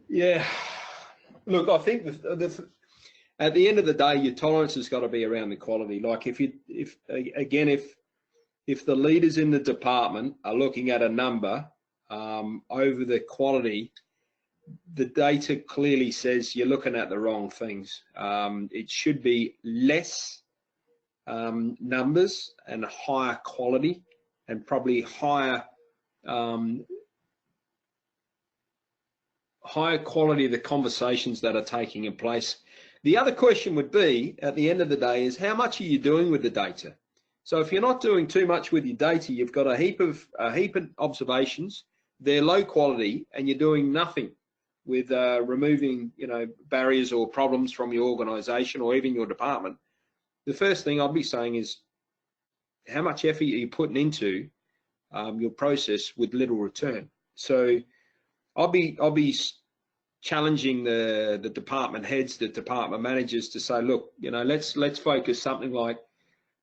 Yeah. Look, I think at the end of the day, your tolerance has got to be around the quality. Like if the leaders in the department are looking at a number over the quality, the data clearly says you're looking at the wrong things. It should be less numbers and higher quality, and probably higher quality of the conversations that are taking in place. The other question would be, at the end of the day, is how much are you doing with the data? So if you're not doing too much with your data, you've got a heap of observations, they're low quality, and you're doing nothing with removing, barriers or problems from your organisation or even your department. The first thing I'd be saying is, how much effort are you putting into your process with little return? So I'll be challenging the department heads, the department managers to say, look, let's focus something like,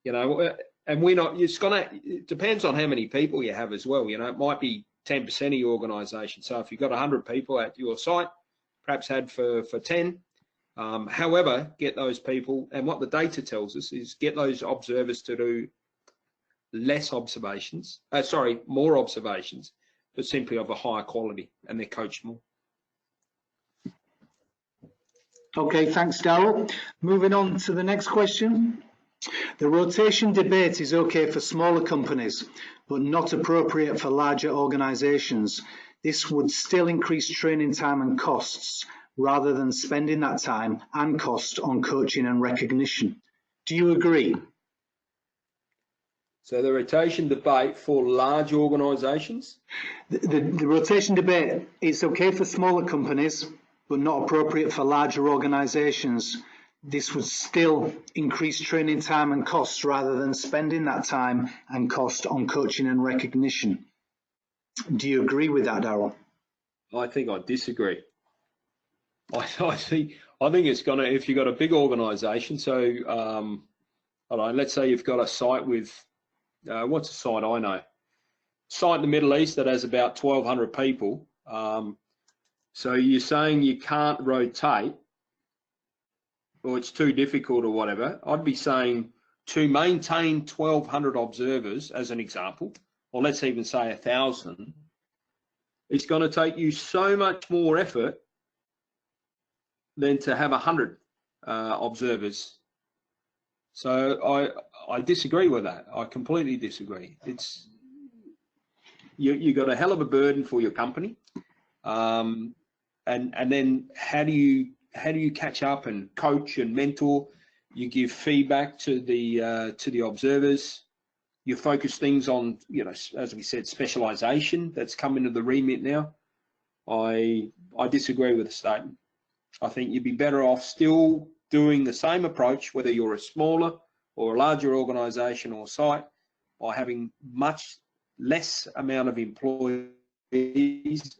and we're not. It depends on how many people you have as well. It might be 10% of your organisation. So if you've got 100 people at your site, perhaps add for 10. However, get those people, and what the data tells us is get those observers to do more observations, but simply of a higher quality, and they're coached more. Okay, thanks, Daryl. Moving on to the next question. The rotation debate is okay for smaller companies, but not appropriate for larger organisations. This would still increase training time and costs, rather than spending that time and cost on coaching and recognition. Do you agree? So the rotation debate for large organisations? The rotation debate is okay for smaller companies, but not appropriate for larger organisations. This would still increase training time and costs rather than spending that time and cost on coaching and recognition. Do you agree with that, Daryl? I think I disagree. I think it's gonna, if you've got a big organisation, so I don't know, let's say you've got a site with, what's a site I know? Site in the Middle East that has about 1,200 people. So you're saying you can't rotate, or it's too difficult or whatever. I'd be saying to maintain 1,200 observers, as an example, or let's even say 1,000, it's going to take you so much more effort than to have 100 observers. So I disagree with that. I completely disagree. It's you got a hell of a burden for your company, and then how do you catch up and coach and mentor? You give feedback to the observers. You focus things on, as we said, specialization that's come into the remit now. I disagree with the statement. I think you'd be better off still doing the same approach, whether you're a smaller or a larger organization or site, by having much less amount of employees,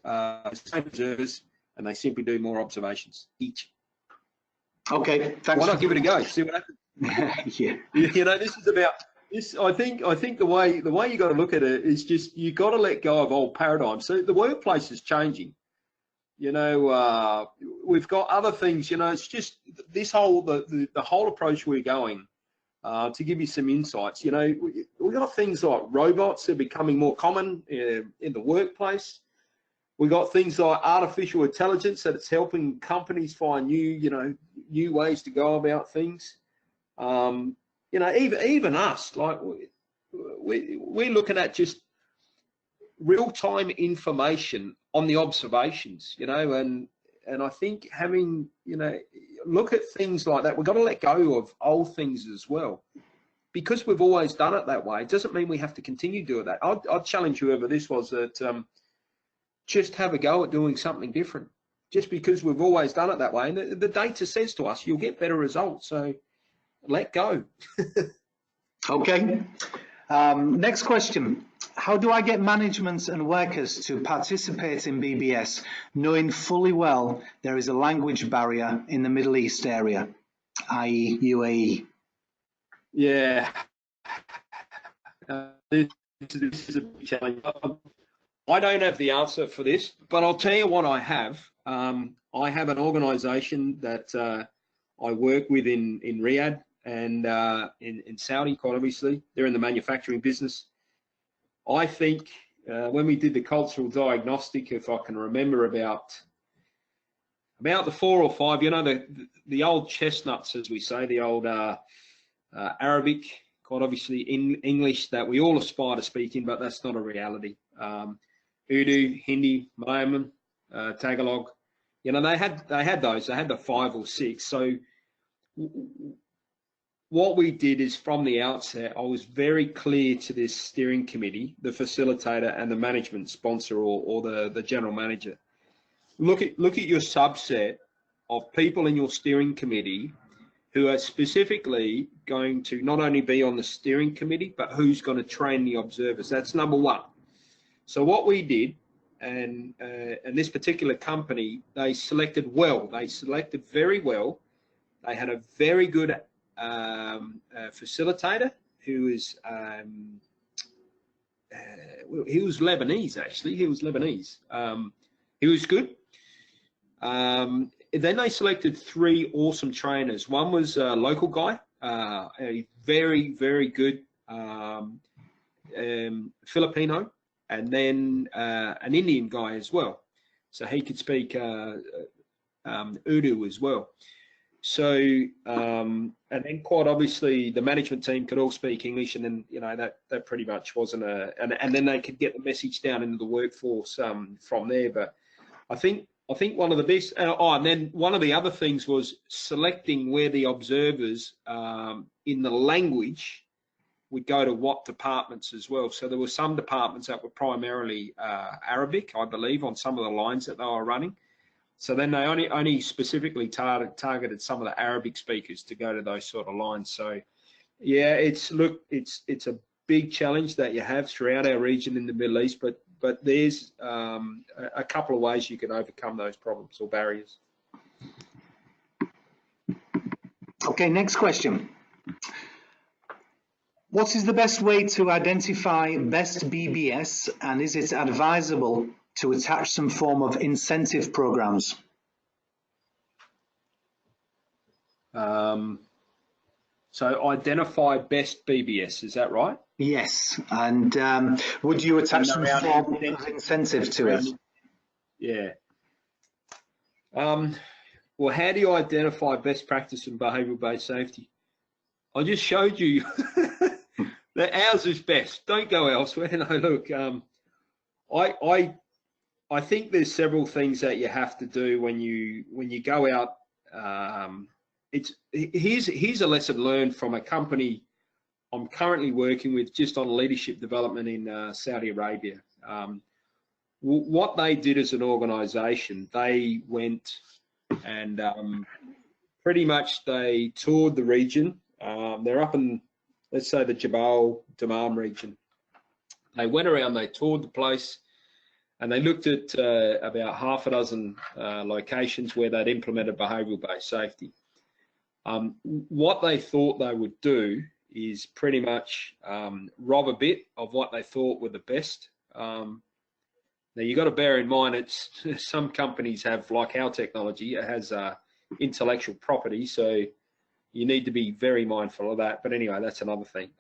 same observers, and they simply do more observations each. Okay, thanks. Why not give it a go? See what happens. Yeah. This is about this. I think the way you got to look at it is just you got to let go of old paradigms. So the workplace is changing. We've got other things. It's just this whole the whole approach we're going. To give you some insights, we got things like robots that are becoming more common in the workplace. We got things like artificial intelligence that it's helping companies find new ways to go about things. Even us, like we're looking at just real-time information on the observations, and I think having, look at things like that. We've got to let go of old things as well. because we've always done it that way, it doesn't mean we have to continue doing that. I'd challenge whoever this was that just have a go at doing something different. Just because we've always done it that way, and the data says to us, you'll get better results. So let go. Okay. Next question. How do I get management and workers to participate in BBS, knowing fully well there is a language barrier in the Middle East area, i.e. UAE? Yeah. This is a big challenge. I don't have the answer for this, but I'll tell you what I have. I have an organisation that I work with in Riyadh and in Saudi, quite obviously. They're in the manufacturing business. I think when we did the cultural diagnostic, if I can remember, about the 4 or 5, you know, the old chestnuts, as we say, the old Arabic, quite obviously in English that we all aspire to speak in, but that's not a reality. Urdu, Hindi, Malayalam, Tagalog, you know, they had those. They had the 5 or 6. So what we did is, from the outset, I was very clear to this steering committee, the facilitator and the management sponsor or the general manager. Look at your subset of people in your steering committee who are specifically going to not only be on the steering committee, but who's going to train the observers. That's number one. So what we did, and this particular company, they selected well. They selected very well. They had a very good facilitator who is he was Lebanese, actually. He was Lebanese. He was good. Then they selected 3 awesome trainers. One was a local guy, a very, very good Filipino, and then an Indian guy as well. So he could speak Urdu as well. So, and then quite obviously the management team could all speak English, and then, you know, that pretty much wasn't and then they could get the message down into the workforce from there. But I think one of the best, and then one of the other things was selecting where the observers in the language would go to what departments as well. So there were some departments that were primarily Arabic, I believe, on some of the lines that they were running. So then they only specifically targeted some of the Arabic speakers to go to those sort of lines. So yeah, it's a big challenge that you have throughout our region in the Middle East, but there's a couple of ways you can overcome those problems or barriers. Okay, next question. What is the best way to identify best BBS, and is it advisable to attach some form of incentive programs? So identify best BBS, is that right? Yes, and would you attach some form of incentive to it? Yeah. Well, how do you identify best practice in behavioural-based safety? I just showed you that ours is best. Don't go elsewhere. No, look, I think there's several things that you have to do when you go out. Here's a lesson learned from a company I'm currently working with just on leadership development in Saudi Arabia. What they did as an organisation, they went and pretty much they toured the region. They're up in, let's say, the Jabal Dammam region. They went around, they toured the place, and they looked at about half a dozen locations where they'd implemented behavioural-based safety. What they thought they would do is pretty much rob a bit of what they thought were the best. Now you've got to bear in mind, it's some companies have, like our technology, it has intellectual property, so you need to be very mindful of that. But anyway, that's another thing.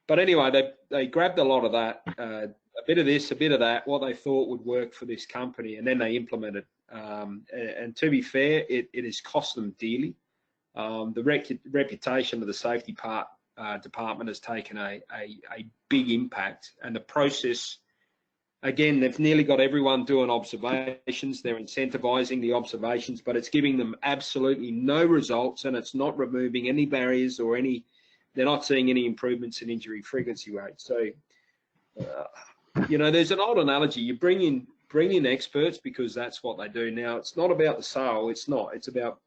But anyway, they grabbed a lot of that, a bit of this, a bit of that, what they thought would work for this company, and then they implemented. And to be fair, it has cost them dearly. The reputation of the safety department has taken a big impact, and the process, again, they've nearly got everyone doing observations. They're incentivizing the observations, but it's giving them absolutely no results, and it's not removing any barriers or any they're not seeing any improvements in injury frequency rate. So, you know, there's an old analogy: you bring in experts because that's what they do. Now, it's not about the sale. It's not. It's about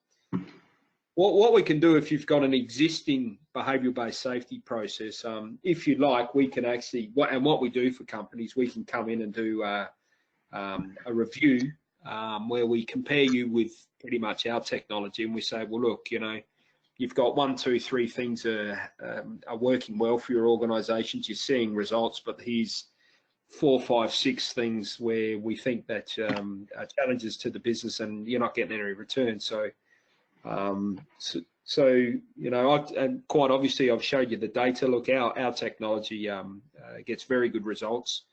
what we can do if you've got an existing behavioural-based safety process. If you like, we can actually, what we do for companies, we can come in and do a review where we compare you with pretty much our technology, and we say, well, look, you know, you've got 1, 2, 3 things are working well for your organisations. You're seeing results, but here's 4, 5, 6 things where we think that are challenges to the business, and you're not getting any return. So, you know, and quite obviously, I've showed you the data. Look, our technology gets very good results.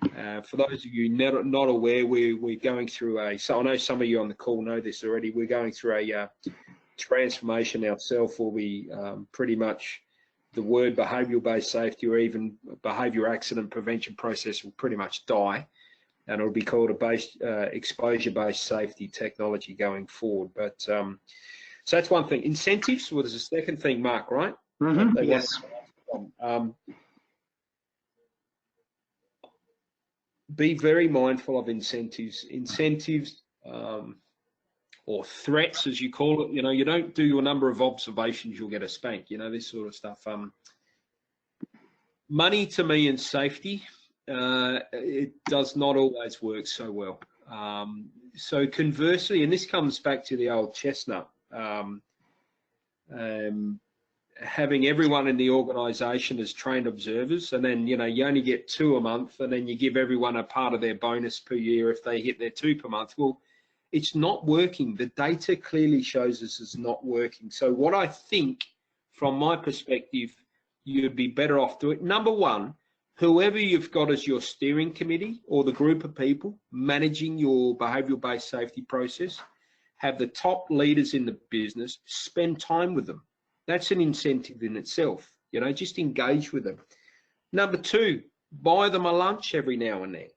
For those of you not aware, we're going through so I know some of you on the call know this already. We're going through a transformation ourselves, where we pretty much the word behavioural-based safety or even behaviour accident prevention process will pretty much die, and it'll be called a exposure-based safety technology going forward. But so that's one thing. Incentives. Well, there's a second thing, Mark, right? Mm-hmm. Yes. Be very mindful of incentives. Or threats, as you call it. You know, you don't do a number of observations, you'll get a spank. You know, this sort of stuff. Money to me and safety, it does not always work so well. So conversely, and this comes back to the old chestnut, having everyone in the organisation as trained observers, and then, you know, you only get 2 a month, and then you give everyone a part of their bonus per year if they hit their 2 per month. Well, it's not working. The data clearly shows us it's not working. So what I think, from my perspective, you'd be better off doing, number one, whoever you've got as your steering committee or the group of people managing your behavioural-based safety process, have the top leaders in the business, spend time with them. That's an incentive in itself. You know, just engage with them. Number two, buy them a lunch every now and then.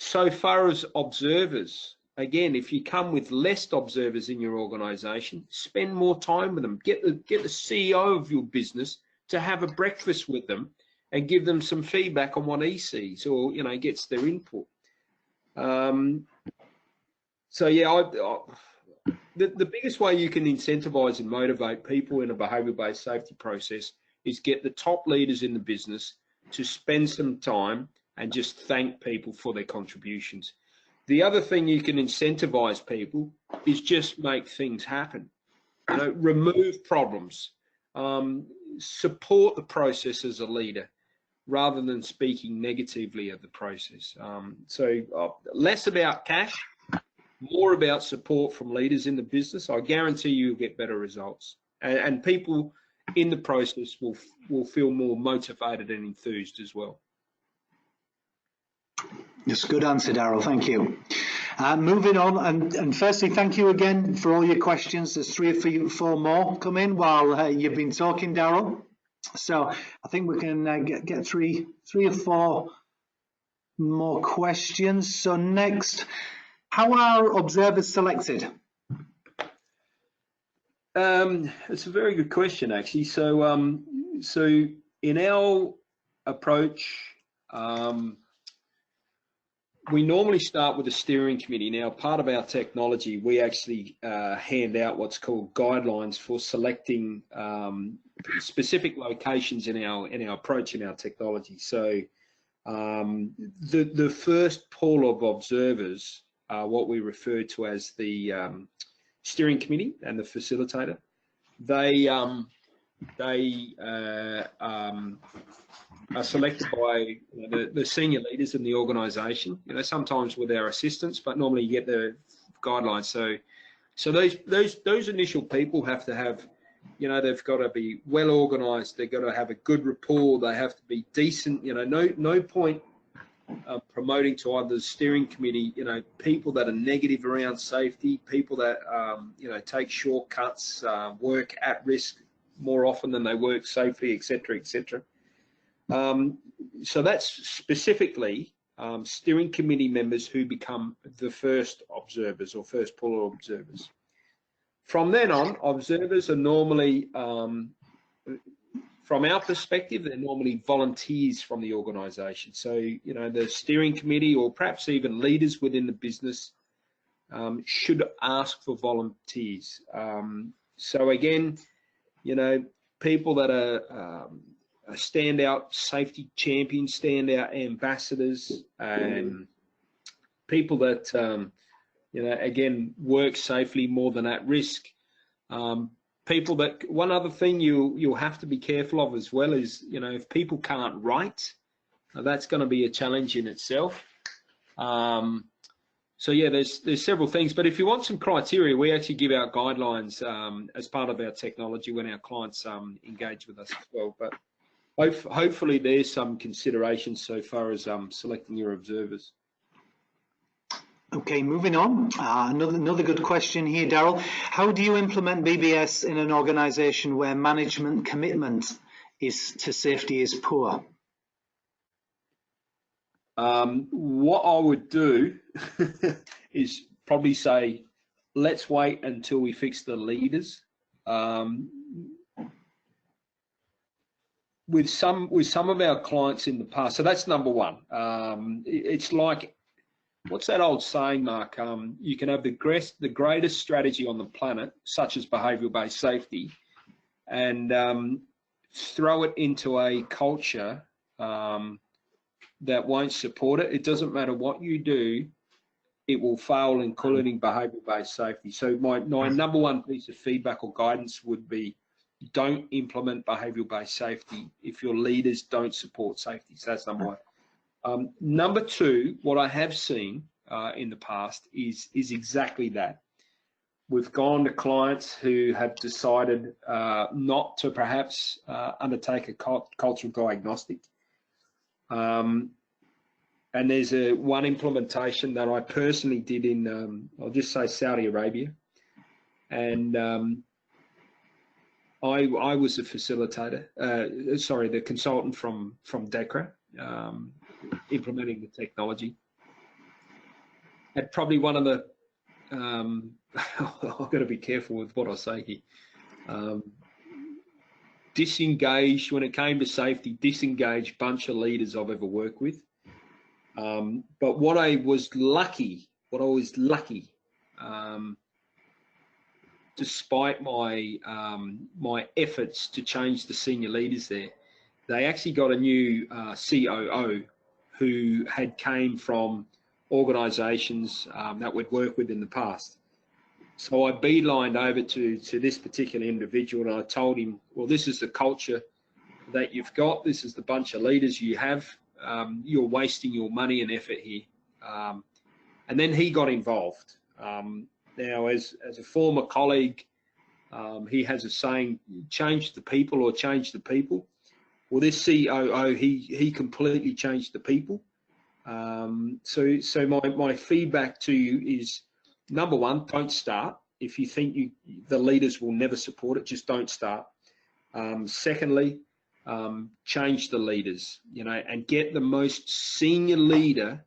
So far as observers, again, if you come with less observers in your organisation, spend more time with them. Get the CEO of your business to have a breakfast with them and give them some feedback on what he sees, or, you know, gets their input. So yeah, the biggest way you can incentivize and motivate people in a behavioural-based safety process is get the top leaders in the business to spend some time and just thank people for their contributions. The other thing you can incentivize people is just make things happen. You know, remove problems, support the process as a leader, rather than speaking negatively of the process. So less about cash, more about support from leaders in the business. I guarantee you'll get better results, and people in the process will feel more motivated and enthused as well. That's a good answer, Daryl. Thank you. Moving on, and firstly, thank you again for all your questions. There's 3 or 4 more come in while you've been talking, Daryl. So I think we can get 3 or 4 more questions. So next, how are observers selected? It's a very good question, actually. So, so in our approach, we normally start with a steering committee. Now, part of our technology, we actually hand out what's called guidelines for selecting specific locations in our approach in our technology. So the first pool of observers are what we refer to as the steering committee and the facilitator. They are selected by the senior leaders in the organisation. You know, sometimes with our assistants, but normally you get the guidelines. So those initial people have to have, you know, they've got to be well organised. They've got to have a good rapport. They have to be decent. You know, no point promoting to others steering committee, you know, people that are negative around safety, people that you know, take shortcuts, work at risk more often than they work safely, etc., etc. So that's specifically steering committee members who become the first observers or first pool of observers. From then on, observers are normally from our perspective, they're normally volunteers from the organisation. So, you know, the steering committee or perhaps even leaders within the business should ask for volunteers. So again, you know, people that are standout safety champions, standout ambassadors, and people that, you know, again, work safely more than at risk. People that, one other thing you'll have to be careful of as well is, you know, if people can't write, that's going to be a challenge in itself. So yeah, there's several things, but if you want some criteria, we actually give out guidelines as part of our technology when our clients engage with us as well. But hopefully there's some consideration so far as selecting your observers. Okay, moving on. Another good question here, Daryl. How do you implement BBS in an organisation where management commitment to safety is poor? What I would do is probably say, let's wait until we fix the leaders. With some of our clients in the past, so that's number one. It's like, what's that old saying, Mark? You can have the greatest strategy on the planet, such as behavioural-based safety, and throw it into a culture that won't support it. It doesn't matter what you do, it will fail, including behavioural-based safety. So my number one piece of feedback or guidance would be, don't implement behavioural-based safety if your leaders don't support safety. So that's number one. Number two, what I have seen in the past is exactly that. We've gone to clients who have decided not to perhaps undertake a cultural diagnostic. And there's one implementation that I personally did in, I'll just say Saudi Arabia. And I was the facilitator, the consultant from DEKRA, implementing the technology. Had probably one of the, I've got to be careful with what I say here, disengaged, when it came to safety, disengaged bunch of leaders I've ever worked with. But what I was lucky, despite my efforts to change the senior leaders there, they actually got a new COO who had came from organisations that we'd worked with in the past. So I beelined over to this particular individual and I told him, well, this is the culture that you've got. This is the bunch of leaders you have. You're wasting your money and effort here. And then he got involved. Now, as a former colleague, he has a saying, change the people or change the people. Well, this COO, he completely changed the people. So my feedback to you is, number one, don't start. If you think the leaders will never support it, just don't start. Secondly, change the leaders, you know, and get the most senior leader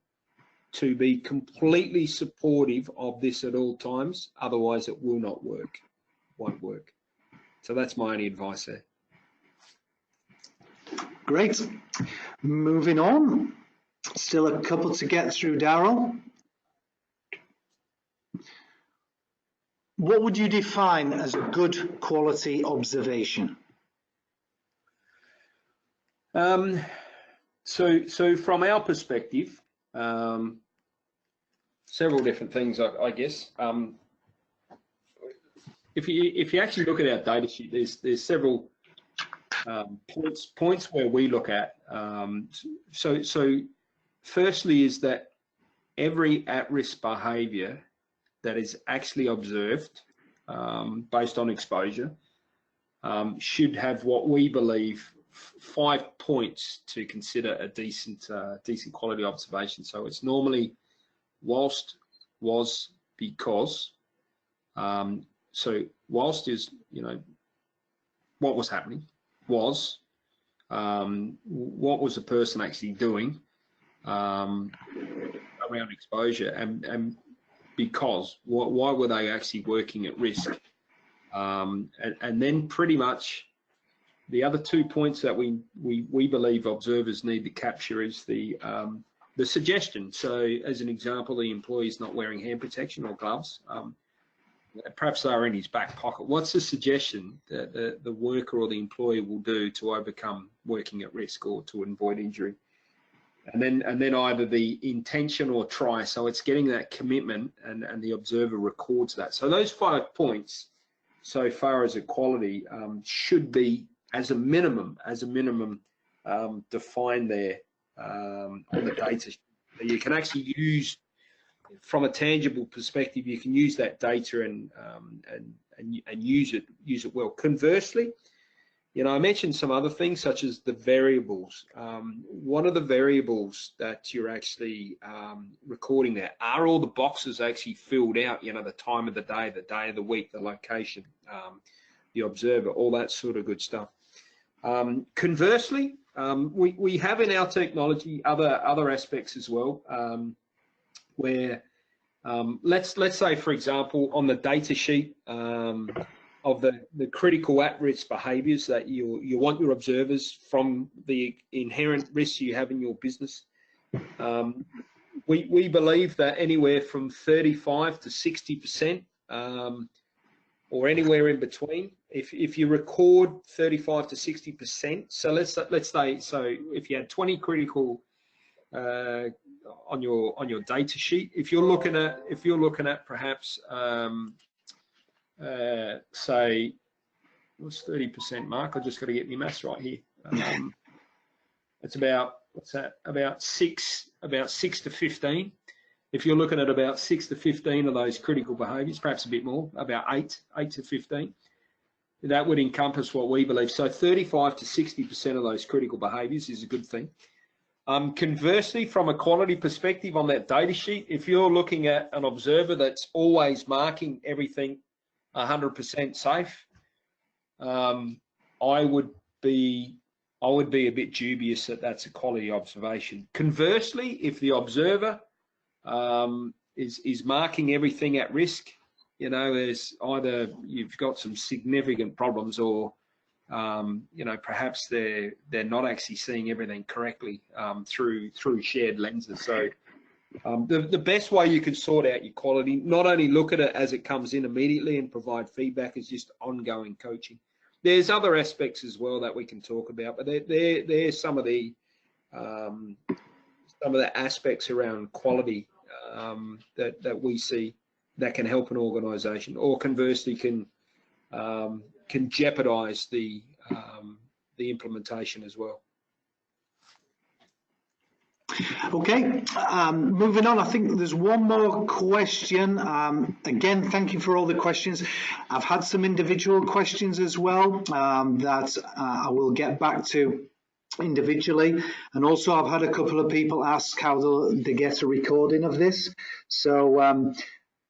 to be completely supportive of this at all times. Otherwise, it will not work. Won't work. So that's my only advice there. Great. Moving on. Still a couple to get through, Daryl. What would you define as a good quality observation? So from our perspective, several different things, I guess. If you actually look at our data sheet, there's several points where we look at. So firstly is that every at-risk behaviour that is actually observed based on exposure should have what we believe 5 points to consider a decent quality observation. So it's normally whilst, was, because. So whilst is, you know, what was happening, was, what was the person actually doing around exposure, and because, why were they actually working at risk, and then pretty much the other 2 points that we believe observers need to capture is the suggestion. So, as an example, the employee's not wearing hand protection or gloves. Perhaps they're in his back pocket. What's the suggestion that the worker or the employee will do to overcome working at risk or to avoid injury? And then either the intention or try. So it's getting that commitment, and the observer records that. So those 5 points, so far as equality, should be as a minimum defined there on the data. You can actually use, from a tangible perspective, you can use that data and use it well. Conversely, you know, I mentioned some other things such as the variables. One of the variables that you're actually recording there, are all the boxes actually filled out? You know, the time of the day of the week, the location, the observer, all that sort of good stuff. Conversely, we have in our technology other aspects as well, where let's say, for example, on the data sheet of the critical at-risk behaviours that you want your observers, from the inherent risks you have in your business, we believe that anywhere from 35 to 60%, or anywhere in between, if you record 35 to 60%, so let's say, so if you had 20 critical on your data sheet, if you're looking at perhaps say, what's 30%, Mark? I just got to get my maths right here. It's about, what's that? About six to 15. If you're looking at about 6 to 15 of those critical behaviours, perhaps a bit more, about 8 to 15, that would encompass what we believe. So 35 to 60% of those critical behaviours is a good thing. Conversely, from a quality perspective on that data sheet, if you're looking at an observer that's always marking everything 100% safe, I would be a bit dubious that that's a quality observation. Conversely, if the observer is marking everything at risk, you know, there's either you've got some significant problems, or you know, perhaps they're not actually seeing everything correctly through shared lenses. So the best way you can sort out your quality, not only look at it as it comes in immediately and provide feedback, is just ongoing coaching. There's other aspects as well that we can talk about, but there's some of the aspects around quality that we see that can help an organisation, or conversely can jeopardise the implementation as well. Okay, moving on. I think there's one more question. Again, thank you for all the questions. I've had some individual questions as well that I will get back to individually, and also I've had a couple of people ask how they get a recording of this. So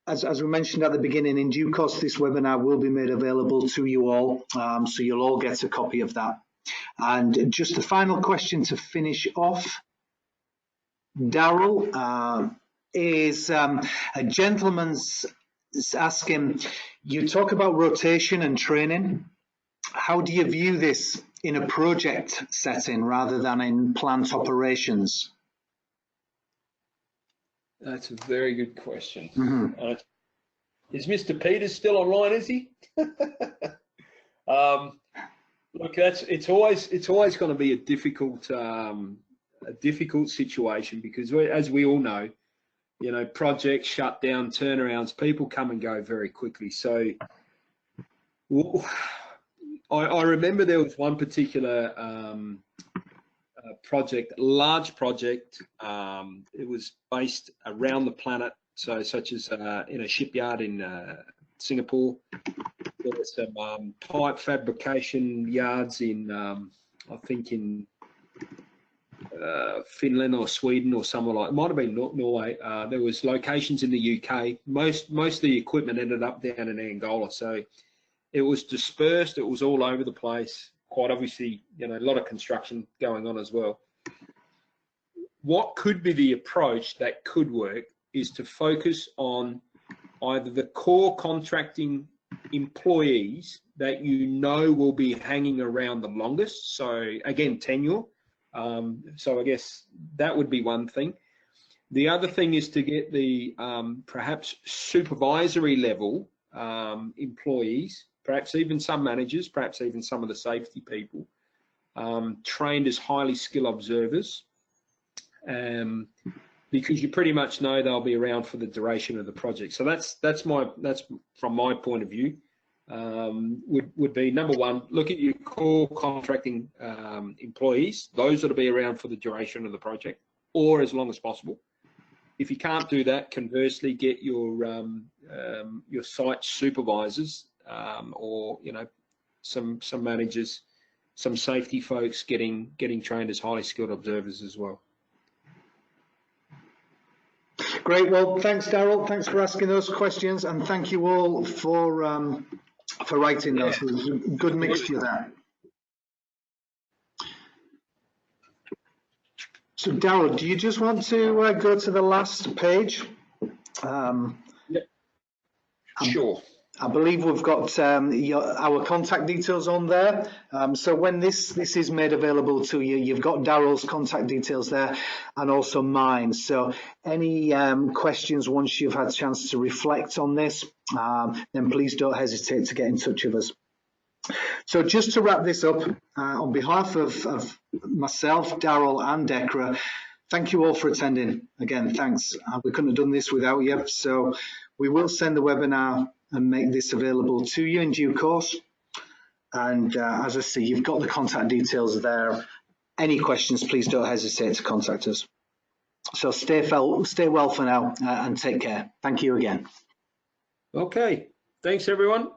as we mentioned at the beginning, in due course this webinar will be made available to you all, so you'll all get a copy of that. And just the final question to finish off, Daryl, is a gentleman's asking, you talk about rotation and training. How do you view this in a project setting rather than in plant operations? That's a very good question. Mm-hmm. Is Mr. Peters still online? Is he? Look, it's always going to be a difficult situation, because as we all know, you know, projects shut down, turnarounds, people come and go very quickly. So I remember there was one particular project, large project. It was based around the planet, so such as in a shipyard in Singapore. There were some pipe fabrication yards in, I think in Finland or Sweden or somewhere like it. Might have been Norway. There was locations in the UK. Most of the equipment ended up down in Angola, so it was dispersed. It was all over the place. Quite obviously, you know, a lot of construction going on as well. What could be the approach that could work is to focus on either the core contracting employees that you know will be hanging around the longest. So again, tenure. So I guess that would be one thing. The other thing is to get the perhaps supervisory level employees, perhaps even some managers, perhaps even some of the safety people, trained as highly skilled observers, because you pretty much know they'll be around for the duration of the project. So that's from my point of view. Would be number one, look at your core contracting employees, those that'll be around for the duration of the project or as long as possible. If you can't do that, conversely, get your site supervisors or some managers, some safety folks getting trained as highly skilled observers as well. Great. Well, thanks, Daryl. Thanks for asking those questions, and thank you all for writing those. It was a good mixture there. So, Daryl, do you just want to go to the last page? Yep. Sure. I believe we've got our contact details on there. So when this is made available to you, you've got Daryl's contact details there and also mine. So any questions once you've had a chance to reflect on this, then please don't hesitate to get in touch with us. So just to wrap this up, on behalf of myself, Daryl and DEKRA, thank you all for attending. Again, thanks. We couldn't have done this without you. So we will send the webinar and make this available to you in due course. And as I say, you've got the contact details there. Any questions, please don't hesitate to contact us. So stay well for now and take care. Thank you again. Okay. Thanks, everyone.